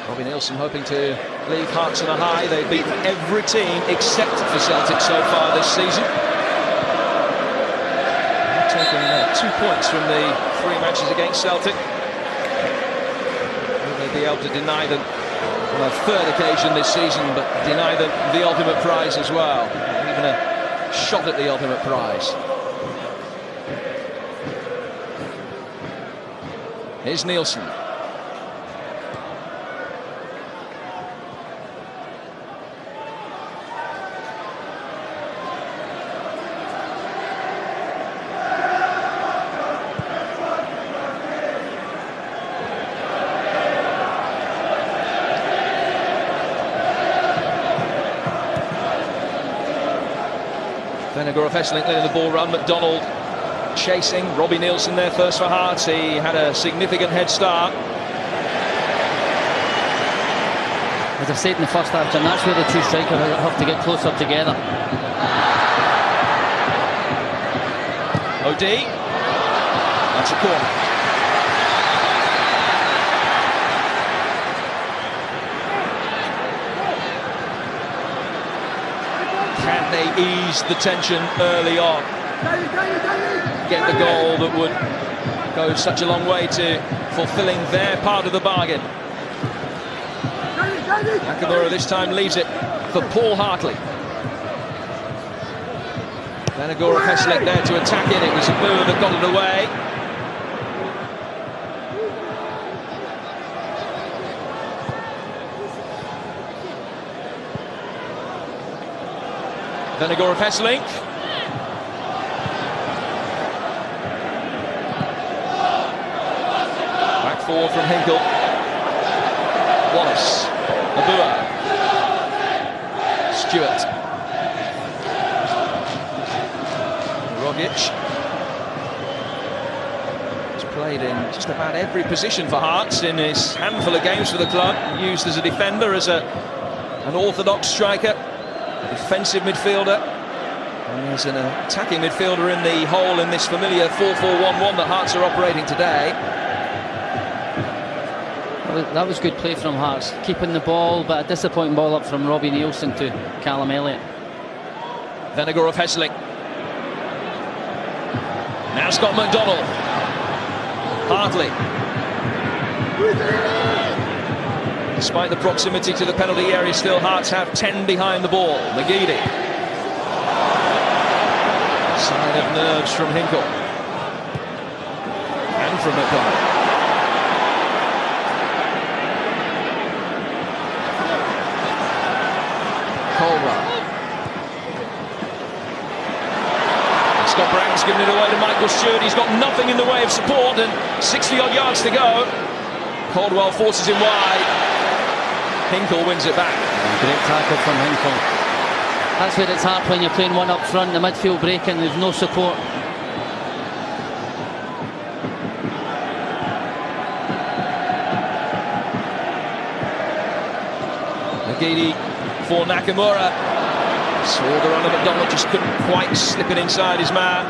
Speaker 2: Robbie Nielsen hoping to leave Hearts on a high. They've beaten every team except for Celtic so far this season. They've taken 2 points from the 3 matches against Celtic. be able to deny them on a third occasion this season, but deny them the ultimate prize as well. Even a shot at the ultimate prize. Here's Nielsen. Vennegoor of Hesselink letting the ball run. McDonald chasing. Robbie Nielsen there first for Hearts. He had a significant head start.
Speaker 1: As I said in the first half, Jim, that's where the two strikers have to get closer together.
Speaker 2: OD. That's a corner. Can they ease the tension early on? Get the goal that would go such a long way to fulfilling their part of the bargain. Nakamura this time leaves it for Paul Hartley. Vennegoor of Hesselink there to attack it. It was Abu that got it away. Vennegoor of Hesselink. Back forward from Hinkle. Wallace. Abua. Stewart. Rogic. He's played in just about every position for Hearts in his handful of games for the club. Used as a defender, as an orthodox striker. Defensive midfielder, and there's an attacking midfielder in the hole in this familiar 4-4-1-1 that Hearts are operating today.
Speaker 1: Well, that was good play from Hearts, keeping the ball, but a disappointing ball up from Robbie Nielsen to Callum Elliott.
Speaker 2: Vennegoor of Hesselink. Now Scott McDonald. Hartley. Despite the proximity to the penalty area, still Hearts have 10 behind the ball. McGeady. Sign of nerves from Hinkle. And from McDonald. Colbert. Scott Brown's given it away to Michael Stewart. He's got nothing in the way of support and 60-odd yards to go. Caldwell forces him wide. Hinkle wins it back.
Speaker 1: Great tackle from Hinkle. That's where it's hard when you're playing one up front, the midfield breaking, there's no support.
Speaker 2: McGeady for Nakamura. Saw the run of McDonald, just couldn't quite slip it inside his man.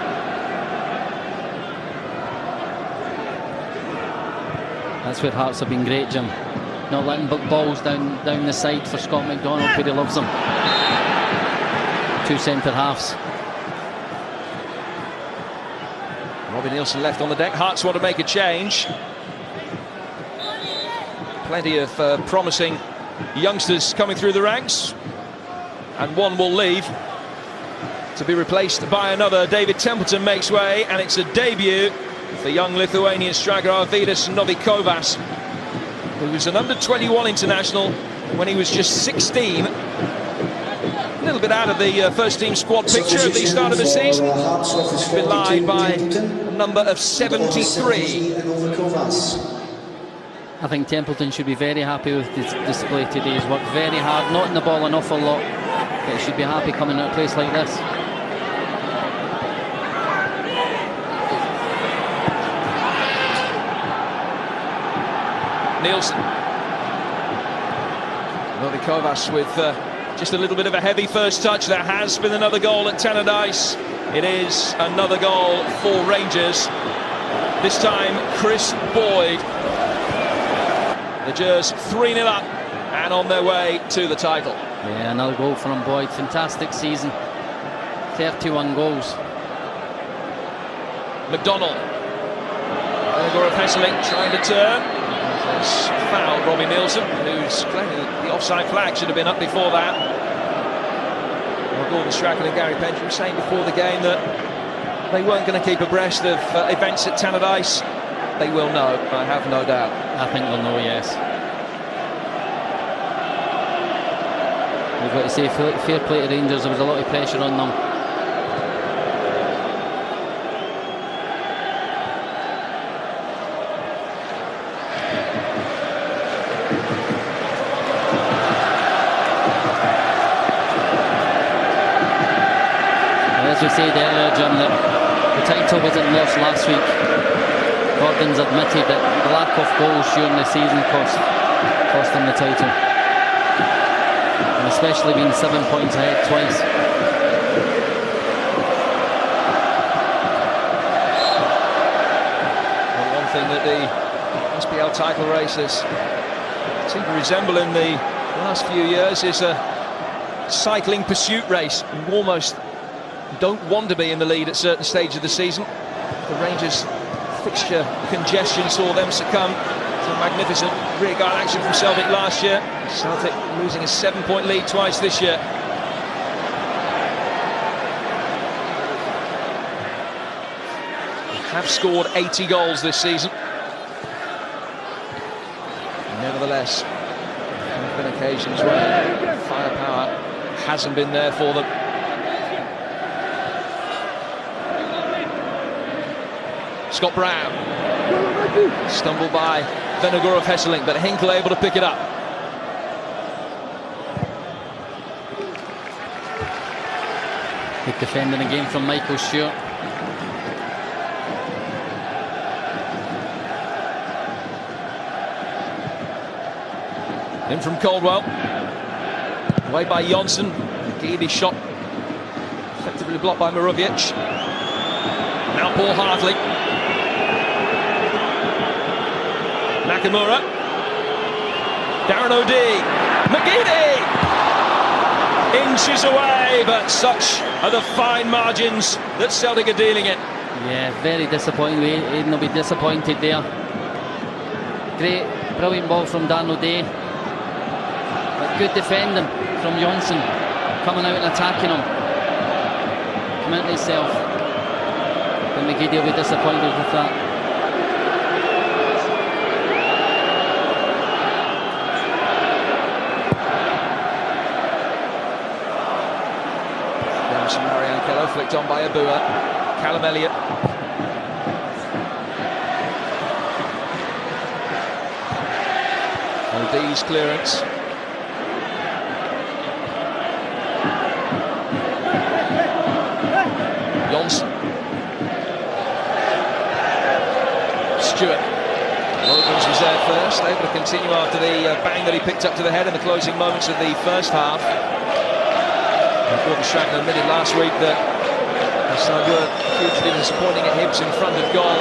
Speaker 1: That's where Hearts have been great, Jim. Not letting balls down the side for Scott McDonald, where he loves them. Two centre halves.
Speaker 2: Robbie Nielsen left on the deck. Hearts want to make a change. Plenty of promising youngsters coming through the ranks, and one will leave to be replaced by another. David Templeton makes way, and it's a debut for young Lithuanian striker Arvydas Novikovas, who was an under-21 international when he was just 16. A little bit out of the first-team squad picture at the start of the season, belied by a number of 73.
Speaker 1: I think Templeton should be very happy with the display today. He's worked very hard, not in the ball an awful lot, but he should be happy coming to a place like this.
Speaker 2: Nielsen. Novikovas with just a little bit of a heavy first touch. There has been another goal at Tannadice. It is another goal for Rangers. This time, Chris Boyd. The Gers 3-0 up and on their way to the title.
Speaker 1: Yeah, another goal from Boyd. Fantastic season. 31 goals.
Speaker 2: McDonald. Vennegoor of Hesselink trying to turn. There's foul, Robbie Nielsen, who's claiming that the offside flag should have been up before that. Well, Gordon Strachan and Gary Pendry were saying before the game that they weren't going to keep abreast of events at Tannadice. They will know, I have no doubt.
Speaker 1: I think they'll know, yes. We've got to say, fair play to Rangers, there was a lot of pressure on them. As we said earlier, Jim, that the title wasn't lost last week. Gordon's admitted that the lack of goals during the season cost them the title. And especially being 7 points ahead twice.
Speaker 2: Well, one thing that the SPL title races seem to resemble in the last few years is a cycling pursuit race. You almost don't want to be in the lead at certain stages of the season. The Rangers fixture congestion saw them succumb to a magnificent rearguard action from Celtic last year. Celtic losing a 7-point lead twice this year. They have scored 80 goals this season. Nevertheless, there have been occasions where firepower hasn't been there for them. Scott Brown stumbled by Venegor of Hesseling, but Hinkle able to pick it up.
Speaker 1: Good defending again from Michael Stewart.
Speaker 2: In from Caldwell, away by Jonsson. Giddy shot effectively blocked by Marovic. Now Paul Hartley. Nakamura. Darren O'Dea. McGeady! Inches away, but such are the fine margins that Celtic are dealing in.
Speaker 1: Yeah, very disappointing. Aidan will be disappointed there. Great, brilliant ball from Darren O'Dea. But good defending from Jonsson. Coming out and attacking him. Committing himself. But McGeady will be disappointed with that.
Speaker 2: Marianne Keller flicked on by Abua. Callum Elliott. O'Dea's clearance. Jonsson. Stewart. Logans was there first, able to continue after the bang that he picked up to the head in the closing moments of the first half. Gordon Strachan admitted last week that the side were hugely disappointing at Hibs in front of goal,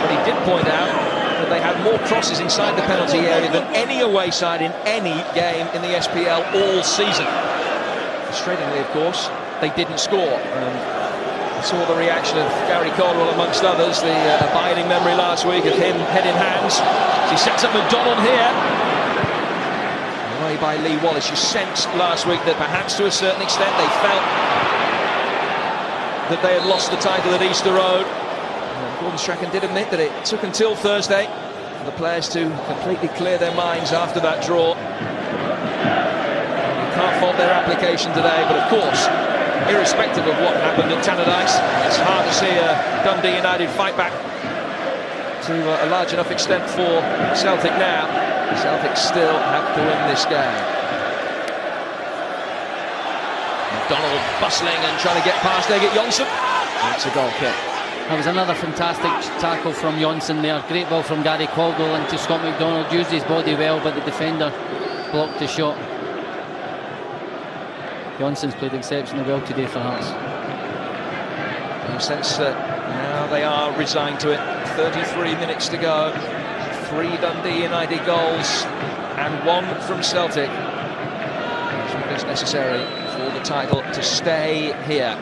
Speaker 2: but he did point out that they had more crosses inside the penalty area than any away side in any game in the SPL all season. Frustratingly, of course, they didn't score. I saw the reaction of Gary Caldwell amongst others, the abiding memory last week of him head in hands. He sets up McDonald here. Away by Lee Wallace. You sensed last week that perhaps to a certain extent they felt that they had lost the title at Easter Road. Gordon Strachan did admit that it took until Thursday for the players to completely clear their minds after that draw. You can't fault their application today, but of course, irrespective of what happened at Tannadice, it's hard to see a Dundee United fight back to a large enough extent for Celtic now. Celtic still have to win this game. McDonald bustling and trying to get past Egget Jonsson. It's a goal kick.
Speaker 1: That was another fantastic tackle from Jonsson there. Great ball from Gary Caldwell into Scott McDonald. Used his body well, but the defender blocked the shot. Jonsson's played exceptionally well today for Hearts.
Speaker 2: In a sense that now they are resigned to it. 33 minutes to go. 3 Dundee United goals and 1 from Celtic. It's necessary for the title to stay here.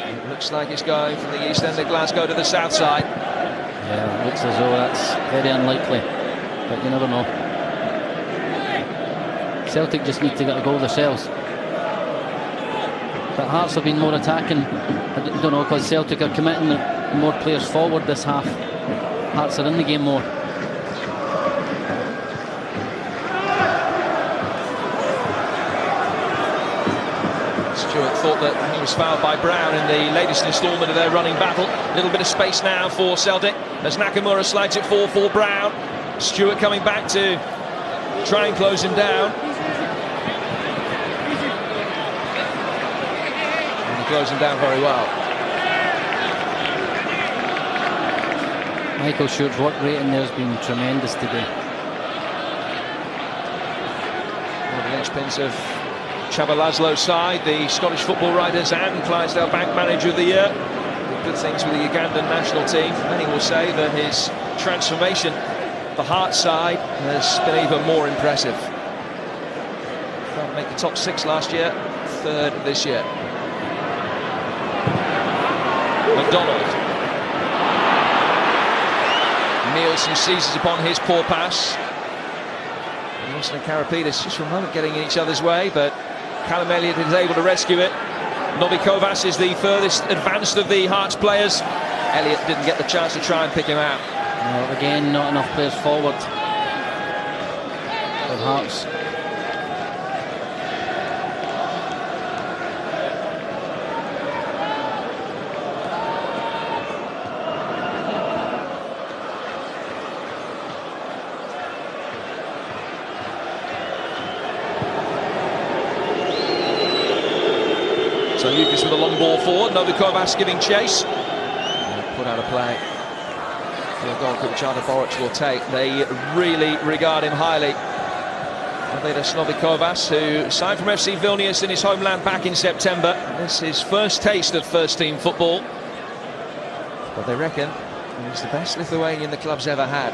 Speaker 2: It looks like it's going from the east end of Glasgow to the south side.
Speaker 1: Yeah, it looks as though that's very unlikely. but you never know. Celtic just need to get a goal themselves. But Hearts have been more attacking. I don't know, because Celtic are committing more players forward this half. Hearts are in the game more.
Speaker 2: Stewart thought that he was fouled by Brown in the latest instalment of their running battle. A little bit of space now for Celtic as Nakamura slides it forward for Brown. Stewart coming back to try and close him down. And he closed him down very well.
Speaker 1: Michael Stewart's work rate in there has been tremendous today.
Speaker 2: One of the linchpins of Csaba Laszlo's side, the Scottish football writers and Clydesdale Bank Manager of the Year. Did good things with the Ugandan national team. Many will say that his transformation, the Hearts side, has been even more impressive. Failed to make the top 6 last year, 3rd this year. McDonald. Nielsen seizes upon his poor pass. Nielsen and Karapidis just for a moment getting in each other's way, but Callum Elliott is able to rescue it. Nobby Kovas is the furthest advanced of the Hearts players. Elliott didn't get the chance to try and pick him out.
Speaker 1: No, again, not enough players forward for Hearts.
Speaker 2: So Lucas with a long ball forward, Novikovas giving chase. Put out of play. The goal which Arda Boric will take. They really regard him highly. Davidas Novikovas, who signed from FC Vilnius in his homeland back in September. This is his first taste of first-team football. But they reckon he's the best Lithuanian the club's ever had.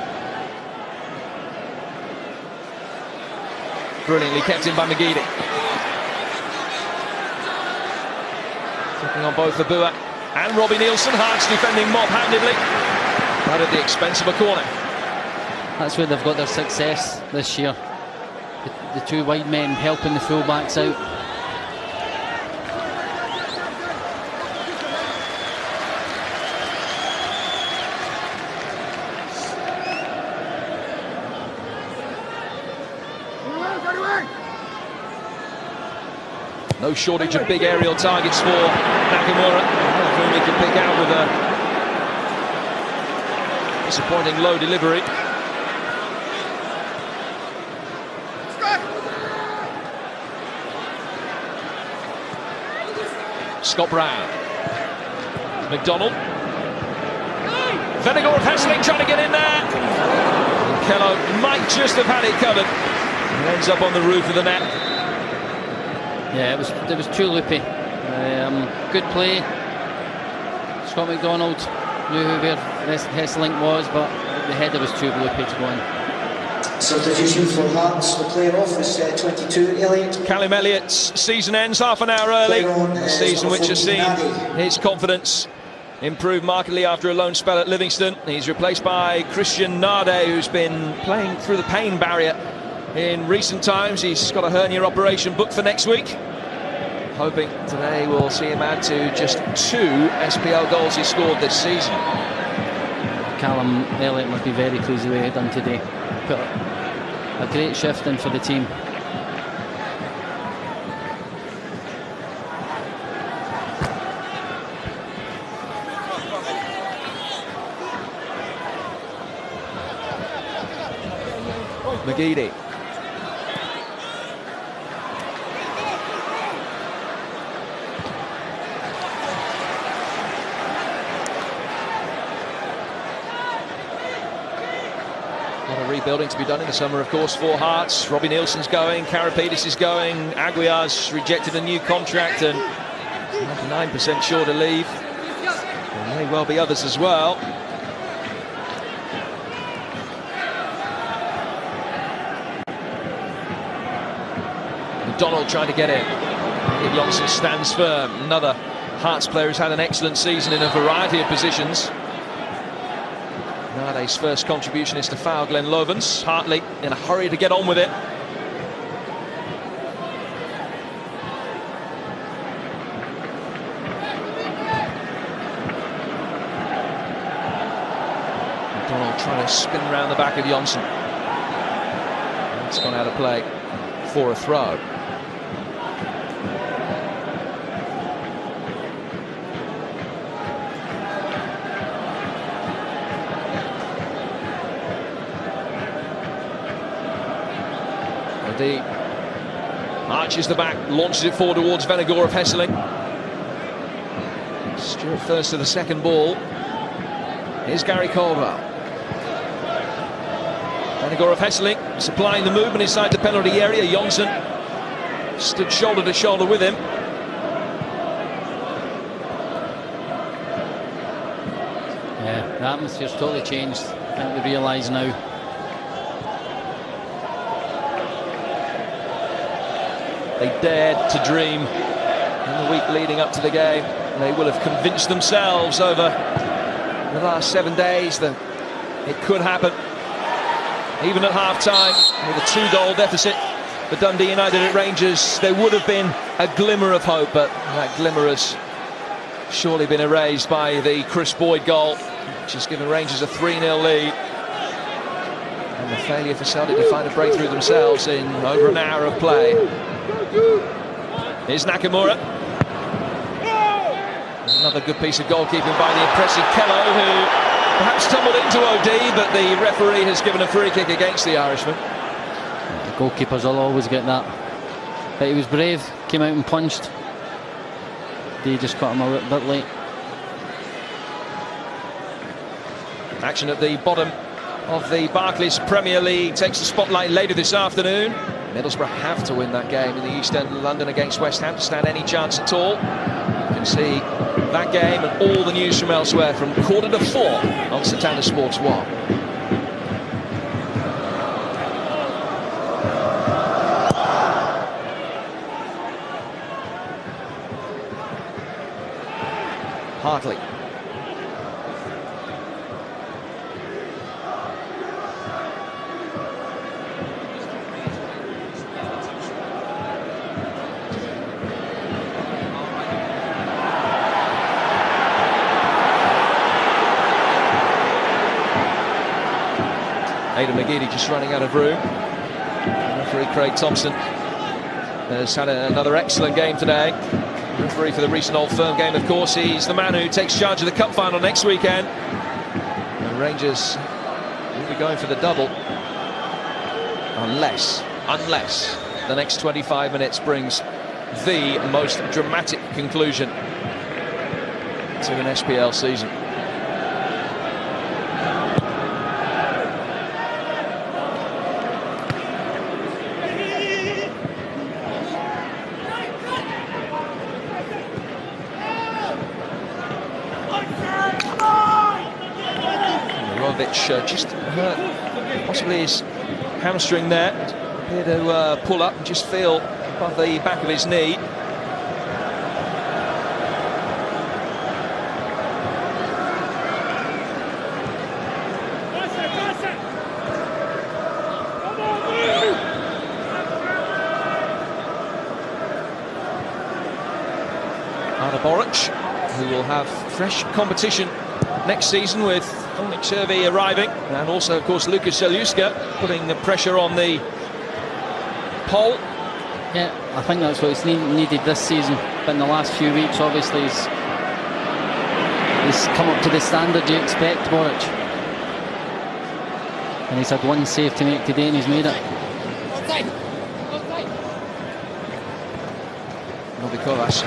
Speaker 2: Brilliantly kept in by McGeady. Taking on both Abua and Robbie Nielsen. Hearts defending mob-handedly, but at the expense of a corner.
Speaker 1: That's where they've got their success this year. The two wide men helping the full-backs out.
Speaker 2: No shortage of big aerial targets for Nakamura, whom he can pick out with a disappointing low delivery. Scott Brown. McDonald. Vennegoor of Hesselink trying to get in there. And Kello might just have had it covered. He ends up on the roof of the net.
Speaker 1: Yeah, it was too loopy. Good play. Scott McDonald knew where Hesselink was, but the header was too loopy to go in.
Speaker 3: Substitution for Hearts, the player off is 22, Elliott.
Speaker 2: Callum Elliott's season ends half an hour early. A season which has seen his confidence improve markedly after a loan spell at Livingston. He's replaced by Christian Nade, who's been playing through the pain barrier in recent times. He's got a hernia operation booked for next week. Hoping today we'll see him add to just 2 SPL goals he scored this season.
Speaker 1: Callum Elliott must be very pleased with what he done today. Put a great shift in for the team.
Speaker 2: McGeady. A lot of rebuilding to be done in the summer, of course, for Hearts. Robbie Nielsen's going, Karapidis is going, Aguiar's rejected a new contract and 99% sure to leave. There may well be others as well. McDonald trying to get in. Johnson stands firm. Another Hearts player who's had an excellent season in a variety of positions. Friday's first contribution is to foul Glenn Lovens. Hartley in a hurry to get on with it. McDonald trying to spin around the back of Johnson. It's gone out of play for a throw. Arches the back, launches it forward towards Venegor of Hesseling. Stewart first to the second ball. Here's Gary Caldwell. Venegor of Hesseling supplying the movement inside the penalty area. Johnson stood shoulder to shoulder with him.
Speaker 1: Yeah, the atmosphere's totally changed. I think they realise now.
Speaker 2: They dared to dream in the week leading up to the game. They will have convinced themselves over the last 7 days that it could happen. Even at half-time, with a 2-goal deficit for Dundee United at Rangers, there would have been a glimmer of hope, but that glimmer has surely been erased by the Chris Boyd goal, which has given Rangers a 3-0 lead. And the failure for Celtic to find a breakthrough themselves in over an hour of play. Here's Nakamura. Another good piece of goalkeeping by the impressive Kello, who perhaps tumbled into OD, but the referee has given a free kick against the Irishman.
Speaker 1: The goalkeepers will always get that. But he was brave, came out and punched. They just caught him a little bit late.
Speaker 2: Action at the bottom of the Barclays Premier League takes the spotlight later this afternoon. Middlesbrough have to win that game in the East End of London against West Ham to stand any chance at all. You can see that game and all the news from elsewhere from 3:45 on Satana Sports 1. Hartley. Aidan McGeady just running out of room. Referee Craig Thompson has had another excellent game today. Referee for the recent Old Firm game, of course. He's the man who takes charge of the cup final next weekend. The Rangers will be going for the double. Unless the next 25 minutes brings the most dramatic conclusion to an SPL season. Just hurt possibly his hamstring there. Appeared to pull up and just feel above the back of his knee. Arda Boric, who will have fresh competition next season with Dominic Chervy arriving, and also, of course, Lucas Zeluska putting the pressure on the pole.
Speaker 1: Yeah, I think that's what he's needed this season. But in the last few weeks, obviously, he's come up to the standard you expect, Boric. And he's had one save to make today, and he's made it.
Speaker 2: Novikovas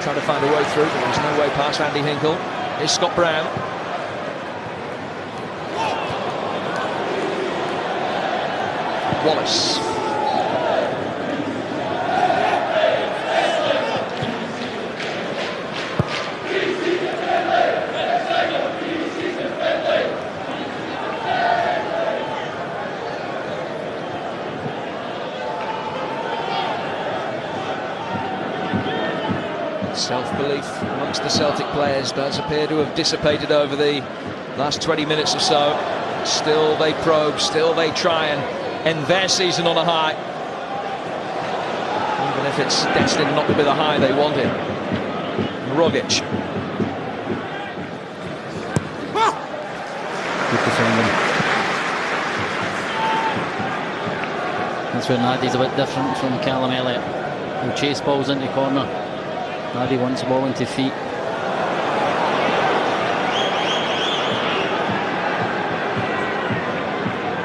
Speaker 2: trying to find a way through, but there's no way past Andy Hinkle. Here's Scott Brown. Wallace. Self-belief amongst the Celtic players does appear to have dissipated over the last 20 minutes or so. Still they probe, still they try and end their season on a high. Even if it's destined not to be the high they wanted. Rogic.
Speaker 1: Good defending. That's where Nadi's a bit different from Callum Elliott. He'll chase balls into corner. Nadi wants the ball into feet.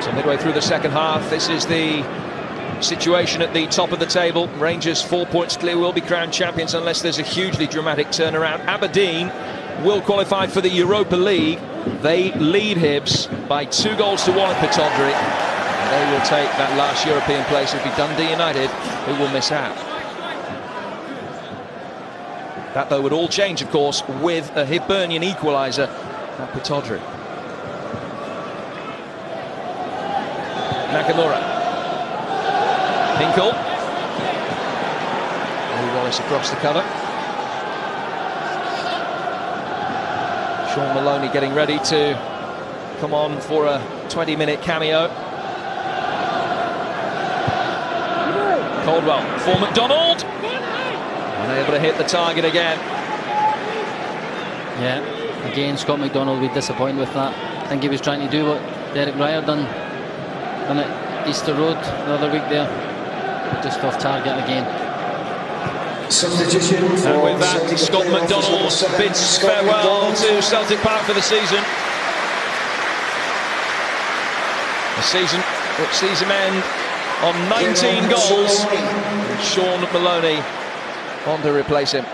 Speaker 2: So midway through the second half, this is the situation at the top of the table. Rangers 4 points clear, will be crowned champions unless there's a hugely dramatic turnaround. Aberdeen will qualify for the Europa League. They lead Hibs by 2 goals to 1 at Pittodrie. They will take that last European place. It'll be Dundee United who will miss out. That though would all change, of course, with a Hibernian equaliser at Pittodrie. Nakamura. Pinkel. Lee Wallace across the cover. Sean Maloney getting ready to come on for a 20-minute cameo. Caldwell for McDonald. Unable to hit the target again.
Speaker 1: Yeah, again Scott McDonald will be disappointed with that. I think he was trying to do what Derek Ryer done at Easter Road the other week there. Just off target again.
Speaker 3: Substitution.
Speaker 2: And with that, Scott McDonald bids farewell to Celtic Park for the season. A season which sees him end on 19 goals. And Sean Maloney on to replace him.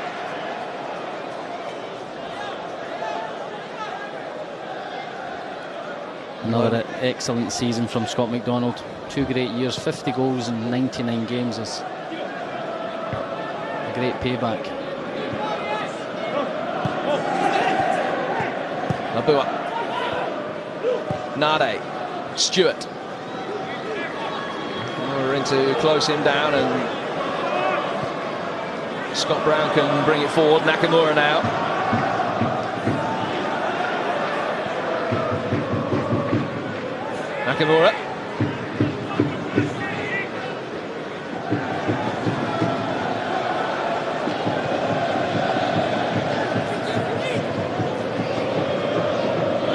Speaker 1: Another excellent season from Scott McDonald. 2 great years, 50 goals in 99 games is a great payback.
Speaker 2: Nabua. Nade. Stewart. We're in to close him down, and Scott Brown can bring it forward. Nakamura now. Nakamura.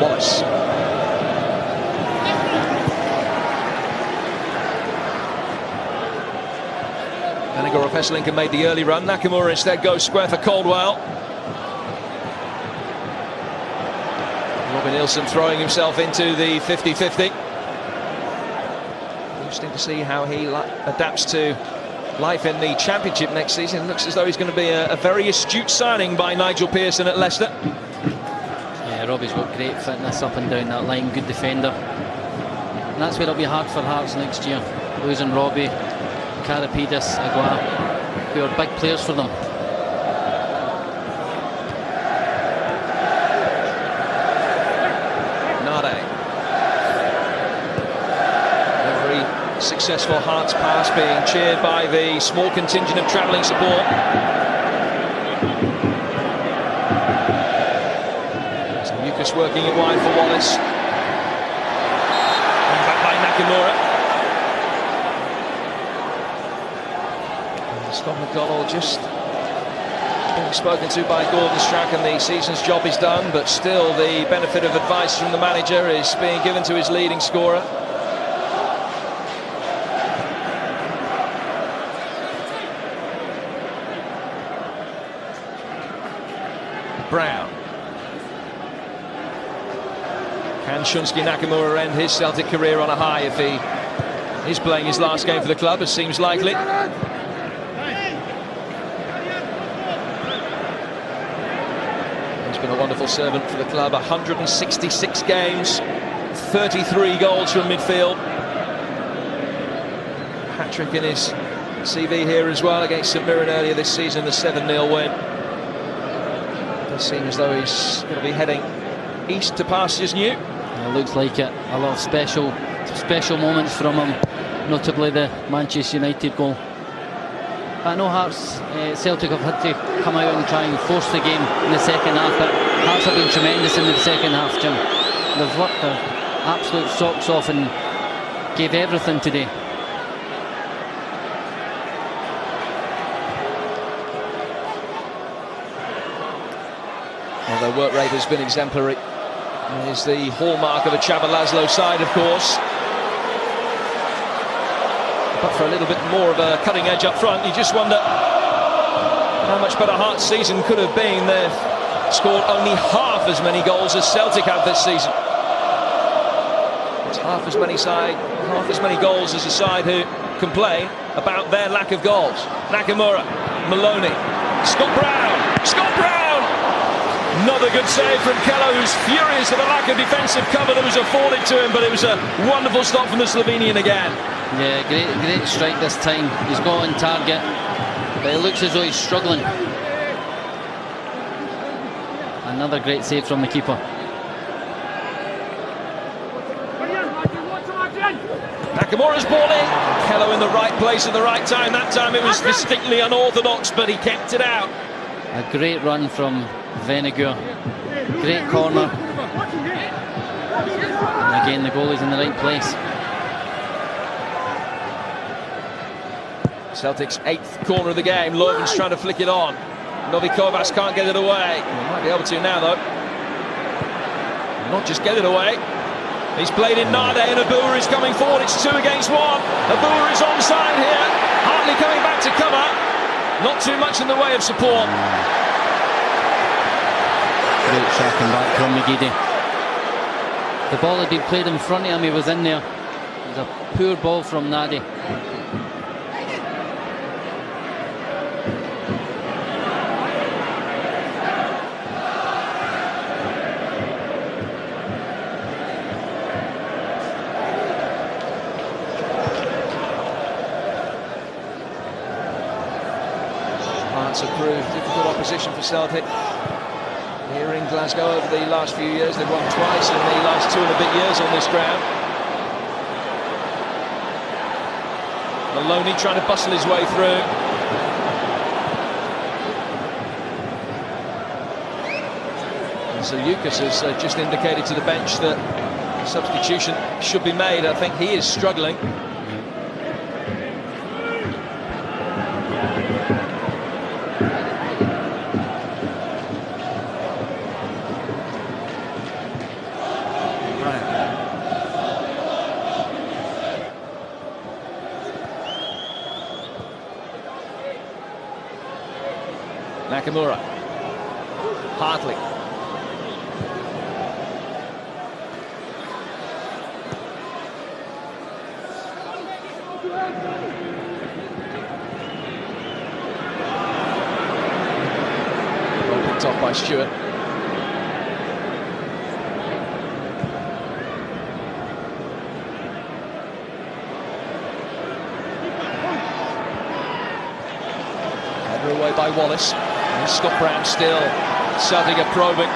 Speaker 2: Wallace. Anagora Pesselinka made the early run. Nakamura instead goes square for Caldwell. Robin Nilsson throwing himself into the 50-50. Interesting to see how he adapts to life in the Championship next season. It looks as though he's going to be a very astute signing by Nigel Pearson at Leicester.
Speaker 1: Yeah, Robbie's got great fitness up and down that line, good defender. And that's where it'll be hard for Hearts next year. Losing Robbie, Karapidis, Aguilar, who are big players for them.
Speaker 2: Nade. Every successful Hearts pass being cheered by the small contingent of travelling support. So Lucas working it wide for Wallace. And back by Nakamura. Scott McDonald just being spoken to by Gordon Strachan. The season's job is done, but still the benefit of advice from the manager is being given to his leading scorer. Brown. Can Shunsuke Nakamura end his Celtic career on a high if he is playing his last game for the club, as seems likely? Been a wonderful servant for the club. 166 games, 33 goals from midfield. Hat-trick in his CV here as well against St Mirren earlier this season, the 7-0 win. It does seem as though he's going to be heading east to pastures new.
Speaker 1: It looks like it. A lot of special moments from him, notably the Manchester United goal. I know Hearts, Celtic have had to come out and try and force the game in the second half, but Hearts have been tremendous in the second half, Jim. They've worked absolute socks off and gave everything today.
Speaker 2: Well, their work rate has been exemplary. It is the hallmark of a Csaba Laszlo side, of course. But for a little bit more of a cutting edge up front, you just wonder how much better Hearts' season could have been. They've scored only half as many goals as Celtic have this season. It's half as many goals as a side who complain about their lack of goals. Nakamura, Maloney, Scott Brown! Another good save from Keller, who's furious at the lack of defensive cover that was afforded to him, but it was a wonderful stop from the Slovenian again.
Speaker 1: Yeah, great strike this time. He's got on target, but it looks as though he's struggling. Another great save from the keeper.
Speaker 2: Nakamura's ball in. Keller in the right place at the right time. That time it was distinctly unorthodox, but he kept it out.
Speaker 1: A great run from Venegur. Great corner. And again, the goalie's in the right place.
Speaker 2: Celtic's 8th corner of the game. Loven's trying to flick it on. Novi Kovacs can't get it away. He might be able to now, though. Not just get it away. He's played in Nade, and Abua is coming forward. It's 2 against 1. Abua is onside here. Hartley coming back to cover. Not too much in the way of support.
Speaker 1: Great tracking back from McGeady. The ball had been played in front of him. He was in there. It was a poor ball from Nade.
Speaker 2: Hearts have proved difficult opposition for Celtic here in Glasgow over the last few years. They've won twice in the last 2 and a bit years on this ground. Maloney trying to bustle his way through. And Zaliukas has just indicated to the bench that a substitution should be made. I think he is struggling. Nakamura, Hartley, well picked off by Stewart. Header away by Wallace. Scott Brown still. Celtic are probing.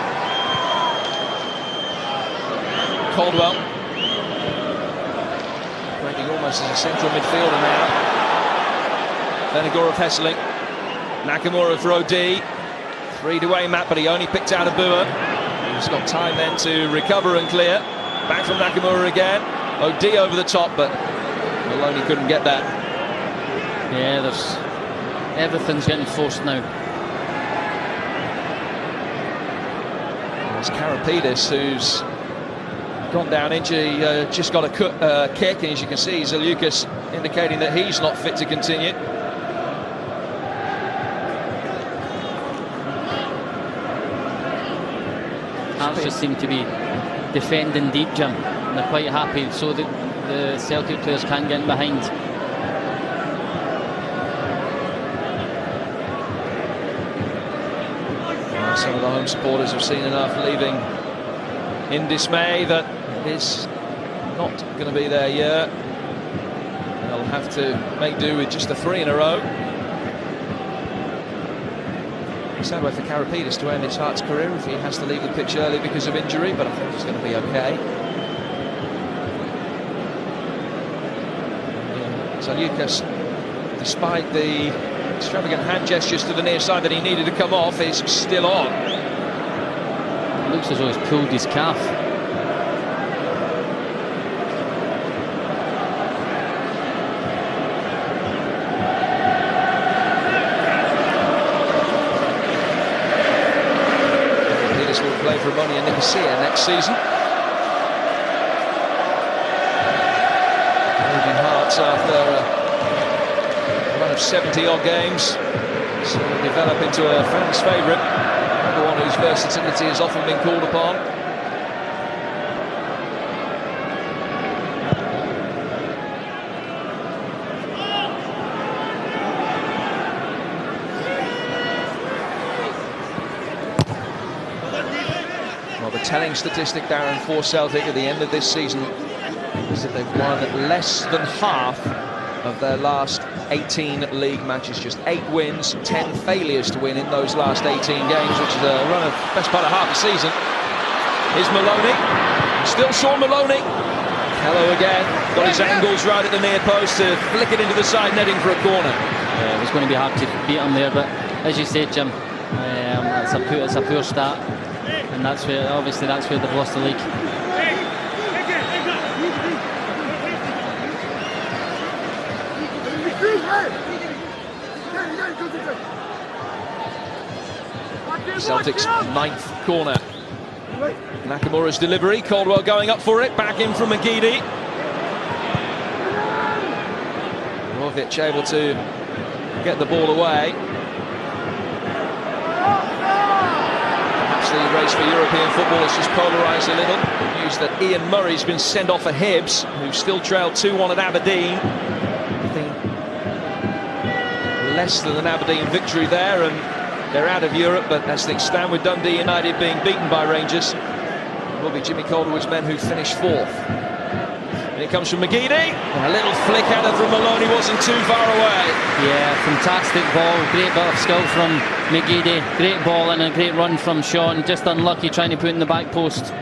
Speaker 2: Caldwell. Breaking almost as a central midfielder now. Venegor of Hesseling. Nakamura of Rodi. 3 to aim at, but he only picked out Abua. He's got time then to recover and clear. Back from Nakamura again. O'D over the top, but Maloney couldn't get that.
Speaker 1: Yeah, everything's getting forced now.
Speaker 2: It's Karapidis who's gone down injury, just got a kick, and as you can see, Zaliukas indicating that he's not fit to continue.
Speaker 1: Hearts just seem to be defending deep, Jim, and they're quite happy so that the Celtic players can't get in behind.
Speaker 2: Some of the home supporters have seen enough, leaving in dismay that it is not going to be their year. They'll have to make do with just the 3 in a row. It's sad way for Karapidis to end his Hearts career if he has to leave the pitch early because of injury, but I think he's going to be okay. Zaliukas, despite the extravagant hand gestures to the near side that he needed to come off, is still on.
Speaker 1: It looks as though he's pulled his calf.
Speaker 2: will play for Ammonia Nicosia next season. Moving Hearts after a run of 70-odd games. So will develop into a fans' favourite. The one whose versatility has often been called upon. Well, the telling statistic, Darren, for Celtic at the end of this season is that they've won less than half of their last 18 league matches. Just 8 wins, 10 failures to win in those last 18 games, which is a run of best part of half a season. Here's Maloney, still Sean Maloney. Hello again, got his angles right at the near post to flick it into the side netting for a corner.
Speaker 1: Yeah, it was going to be hard to beat him there, but as you said, Jim, it's a poor start, and that's where obviously they've lost the league.
Speaker 2: Celtic's 9th corner. Nakamura's delivery, Caldwell going up for it, back in from McGeady. Rovic able to get the ball away. Perhaps the race for European football has just polarised a little. News that Ian Murray's been sent off for Hibs, who still trailed 2-1 at Aberdeen. I think less than an Aberdeen victory there, and they're out of Europe, but as things stand with Dundee United being beaten by Rangers, it will be Jimmy Calderwood's men who finish 4th. And it comes from McGeady. A little flick at it from Maloney, wasn't too far away.
Speaker 1: Yeah, fantastic ball, great bit of skill from McGeady, great ball and a great run from Sean, just unlucky trying to put it in the back post.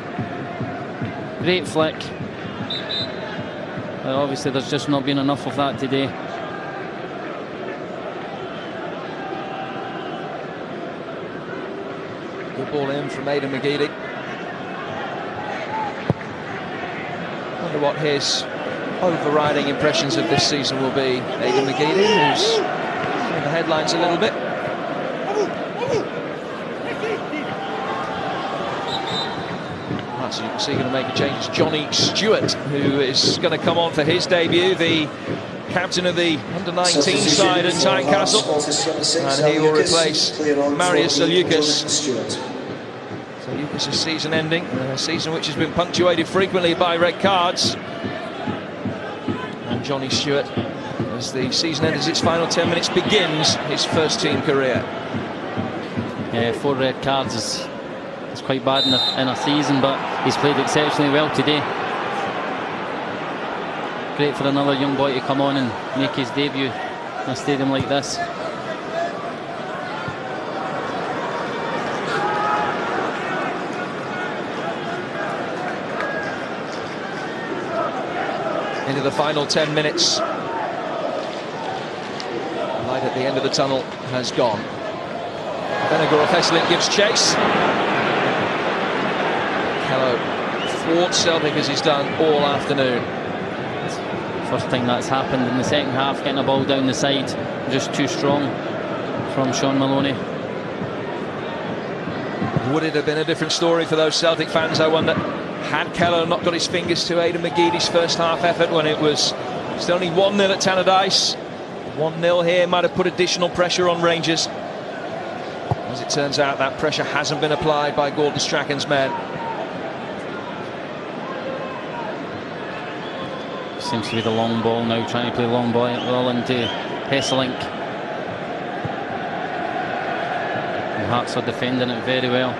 Speaker 1: Great flick. But obviously there's just not been enough of that today.
Speaker 2: Good ball in from Aidan McGeady. Wonder what his overriding impressions of this season will be. Aidan McGeady, who's in the headlines a little bit. So you can see going to make a change is Johnny Stewart, who is going to come on for his debut, the captain of the under-19 side at Tynecastle, and he will replace Marius Salukas. Salukas' season ending, a season which has been punctuated frequently by red cards. And Johnny Stewart, as the season enters its final 10 minutes, begins his first-team career.
Speaker 1: Yeah, 4 red cards is quite bad in a season, but he's played exceptionally well today. Great for another young boy to come on and make his debut in a stadium like this.
Speaker 2: Into the final 10 minutes. The light at the end of the tunnel has gone. Benegor Hesselink gives chase. Hello. Thwarts Celtic as he's done all afternoon.
Speaker 1: First time that's happened in the second half, getting a ball down the side, just too strong from Sean Maloney.
Speaker 2: Would it have been a different story for those Celtic fans, I wonder, had Keller not got his fingers to Aidan McGeady's first half effort when it was still only 1-0 at Tannadice? 1-0 here might have put additional pressure on Rangers. As it turns out, that pressure hasn't been applied by Gordon Strachan's men.
Speaker 1: Seems to be the long ball now, trying to play long ball into Hesselink. And Hearts are defending it very well.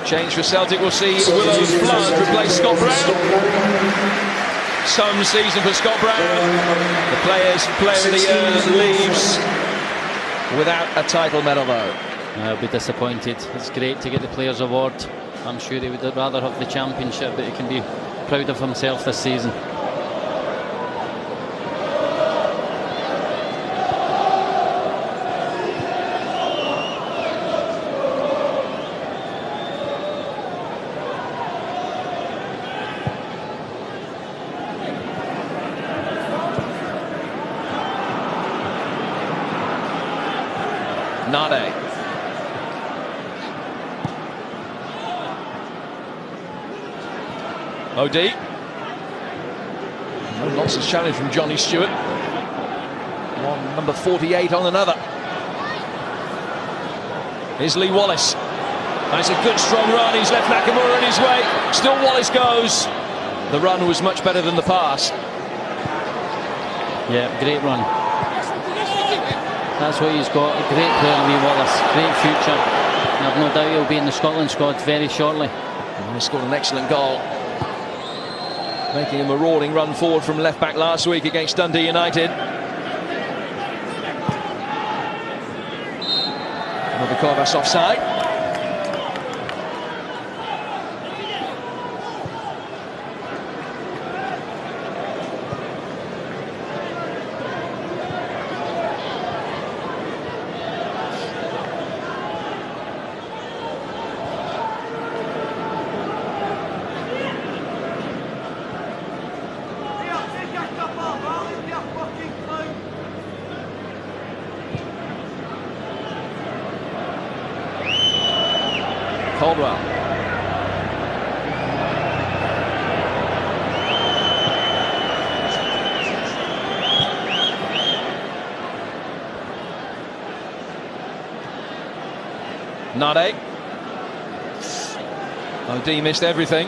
Speaker 2: Change for Celtic, we'll see Willow Flood replace Scott Brown. Some season for Scott Brown. The player of the year leaves without a title medal though.
Speaker 1: I'll be disappointed. It's great to get the Players' Award. I'm sure he would rather have the championship, but he can be proud of himself this season.
Speaker 2: Nade. O'D. No nonsense challenge from Johnny Stewart. One number 48 on another. Here's Lee Wallace. That's a good strong run. He's left Nakamura in his way. Still Wallace goes. The run was much better than the pass.
Speaker 1: Yeah, great run. That's what he's got. A great player, Lee Wallace. Great future. And I've no doubt he'll be in the Scotland squad very shortly.
Speaker 2: And he scored an excellent goal, making a marauding run forward from left back last week against Dundee United. Another Kovas offside. Caldwell. Nade. O'D missed everything.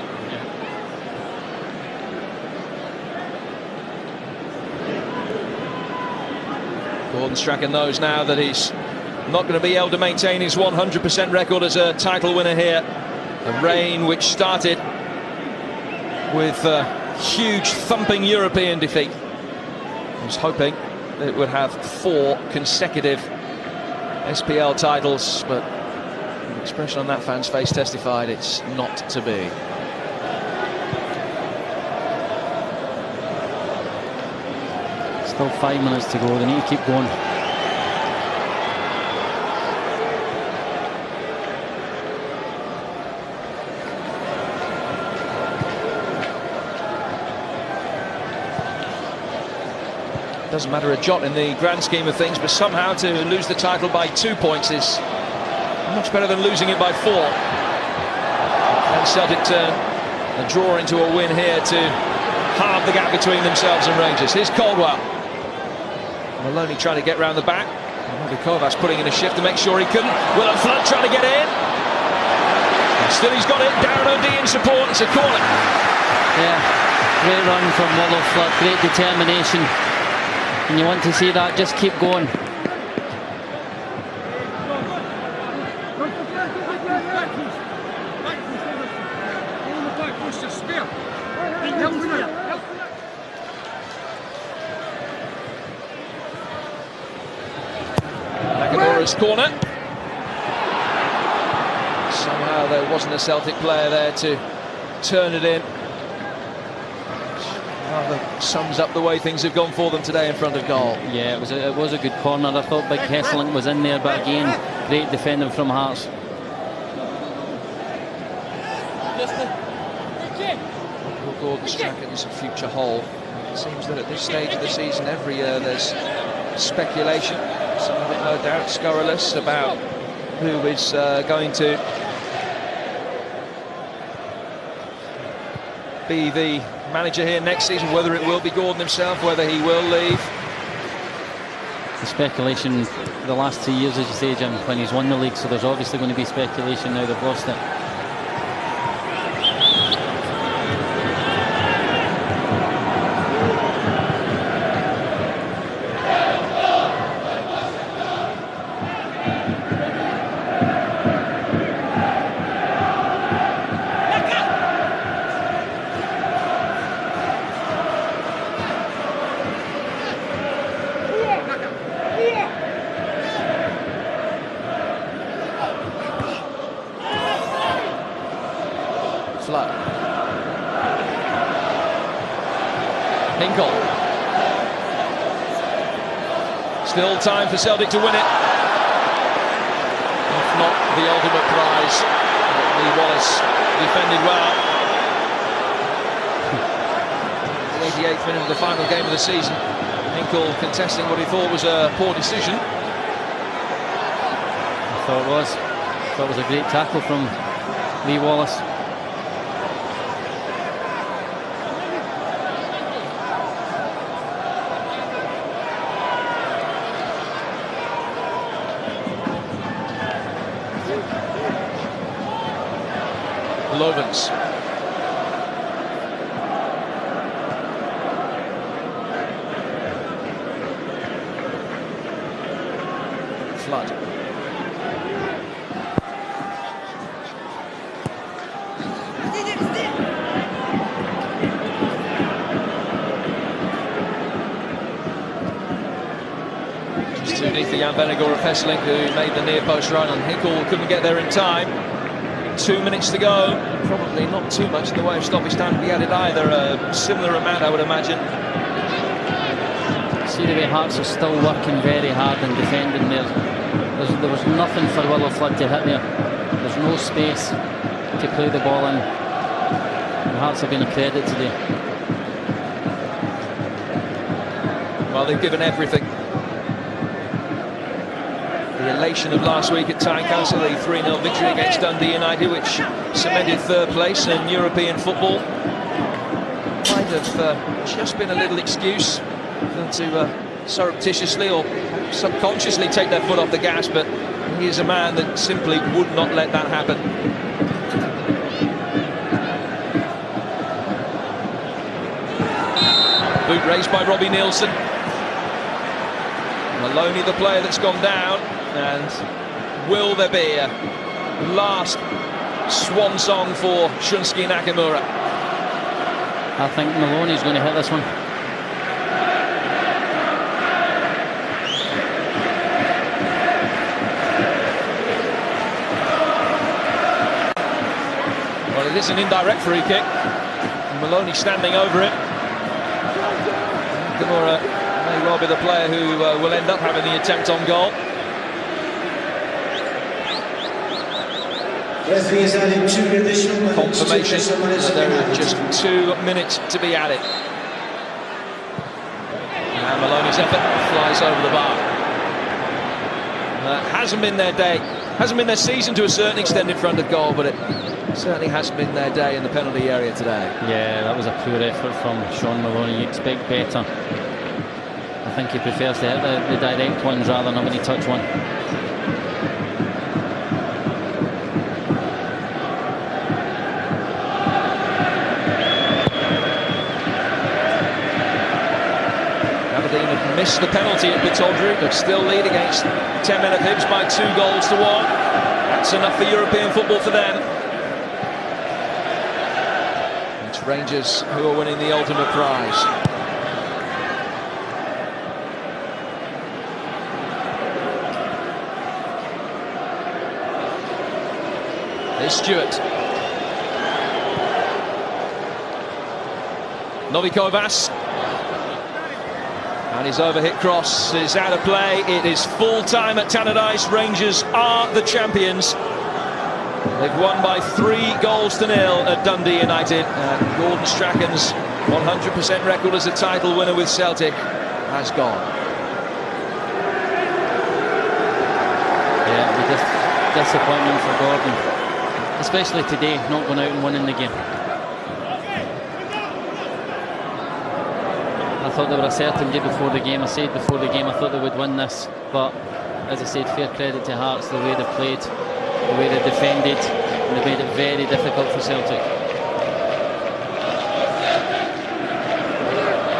Speaker 2: Gordon Strachan knows now that he's not going to be able to maintain his 100% record as a title winner here. A reign which started with a huge thumping European defeat. He was hoping that it would have 4 consecutive SPL titles, but the expression on that fan's face testified it's not to be.
Speaker 1: Still 5 minutes to go. They need to keep going.
Speaker 2: Doesn't matter a jot in the grand scheme of things, but somehow to lose the title by 2 points is much better than losing it by 4. And Celtic turn a draw into a win here to halve the gap between themselves and Rangers. Here's Caldwell. Maloney trying to get round the back. Kovas putting in a shift to make sure he couldn't. Willem Flood trying to get in. And still he's got it. Darren O'D in support. It's a corner.
Speaker 1: Yeah, great run from Willem Flood. Great determination. And you want to see that, just keep going.
Speaker 2: Nakamura's corner. Somehow there wasn't a Celtic player there to turn it in. Rather sums up the way things have gone for them today in front of goal.
Speaker 1: Yeah, it was a good corner. I thought Big Hesselink was in there, but again, great defending from Hearts.
Speaker 2: Gordon Strachan's future hole. It seems that at this stage of the season, every year there's speculation, some of it no doubt scurrilous, about who is going to be the manager here next season, whether it will be Gordon himself, whether he will leave.
Speaker 1: The speculation the last 2 years, as you say, Jim, when he's won the league, so there's obviously going to be speculation now they've lost it.
Speaker 2: Flood. Hinkle. Still time for Celtic to win it. If not the ultimate prize. Lee Wallace defended well. The 88th minute of the final game of the season. Hinkle contesting what he thought was a poor decision.
Speaker 1: Thought it was a great tackle from Lee Wallace.
Speaker 2: Lovens. Flood. Just underneath the Jan Benegor of Hesselink, who made the near post run, and Hickle couldn't get there in time. 2 minutes to go. Probably not too much in the way of stoppage time to be added either. A similar amount, I would imagine.
Speaker 1: See the way Hearts are still working very hard and defending there. There was nothing for Willow Flood to hit there. There's no space to play the ball in. The Hearts have been a credit today.
Speaker 2: Well, they've given everything. The elation of last week at Tynecastle, the 3-0 victory against Dundee United, which cemented third place in European football. Might have just been a little excuse to surreptitiously or subconsciously take their foot off the gas, but he is a man that simply would not let that happen. Boot raised by Robbie Nielsen. Maloney, the player that's gone down, and will there be a last swan song for Shunsuke Nakamura?
Speaker 1: I think Maloney's going to hit this one.
Speaker 2: Well, it is an indirect free kick. Maloney standing over it. Nakamura may well be the player who will end up having the attempt on goal. Confirmation that there are just 2 minutes to be added. And Maloney's effort flies over the bar. Hasn't been their day, hasn't been their season to a certain extent in front of goal, but it certainly hasn't been their day in the penalty area today.
Speaker 1: Yeah, that was a poor effort from Sean Maloney. You expect better. I think he prefers to hit the direct ones rather than having to touch one.
Speaker 2: Aberdeen have missed the penalty at Pittodrie, but still lead against 10 men of Hibs by 2 goals to 1. That's enough for European football for them. It's Rangers who are winning the ultimate prize. Here's Stewart. Novikovas. And his overhit cross is out of play. It is full time at Tannadice. Rangers are the champions. They've won by 3 goals to 0 at Dundee United. And Gordon Strachan's 100% record as a title winner with Celtic has gone.
Speaker 1: Yeah, the disappointment for Gordon. Especially today, not going out and winning the game. I thought they were a certainty before the game. I said before the game I thought they would win this, but as I said, fair credit to Hearts, the way they played, the way they defended, and they made it very difficult for Celtic.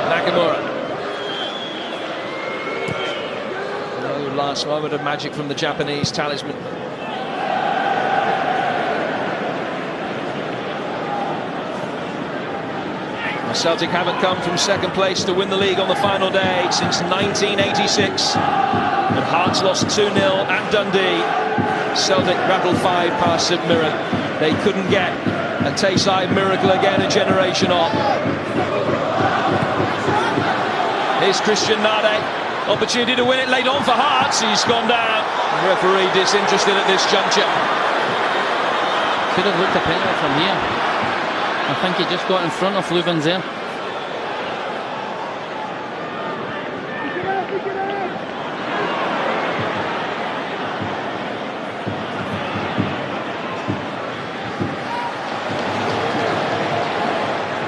Speaker 2: Nakamura. No last moment of magic from the Japanese talisman. Celtic haven't come from second place to win the league on the final day since 1986. And Hearts lost 2-0 at Dundee. Celtic rattled 5 past St Mirren. They couldn't get a Tayside miracle again a generation on. Here's Christian Nade. Opportunity to win it late on for Hearts. He's gone down. The referee disinterested at this juncture.
Speaker 1: Could have looked a penalty from here. I think he just got in front of Lubens there.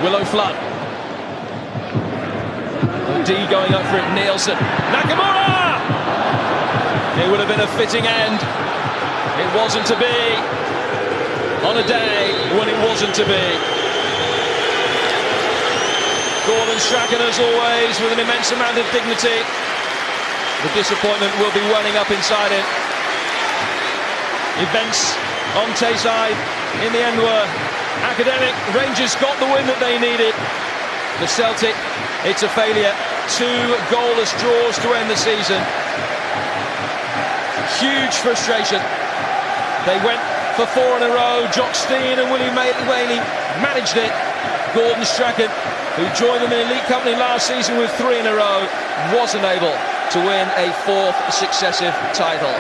Speaker 2: Willow Flood. D going up for it, Nielsen. Nakamura! It would have been a fitting end. It wasn't to be. On a day when it wasn't to be. Gordon Strachan, as always, with an immense amount of dignity. The disappointment will be welling up inside him. Events on Tayside in the end were academic. Rangers got the win that they needed. For Celtic, it's a failure. 2 goalless draws to end the season. Huge frustration. They went for 4 in a row. Jock Stein and Willie Whaley managed it. Gordon Strachan, who joined them in elite company last season with 3 in a row, wasn't able to win a 4th successive title.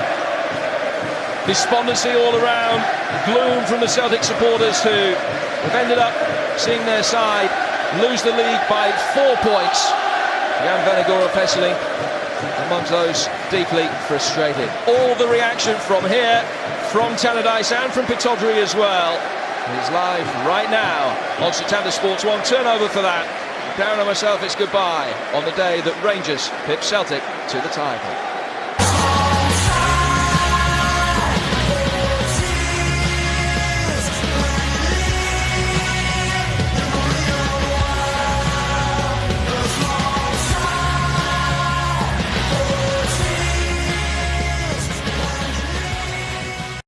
Speaker 2: Despondency all around, gloom from the Celtic supporters who have ended up seeing their side lose the league by 4 points. Jan Vennegoor of Hesseling amongst those deeply frustrated. All the reaction from here, from Tannadice and from Pittodrie as well, is live right now on Setanta Sports 1. Turnover for that. Darren and myself, it's goodbye on the day that Rangers pip Celtic to the title.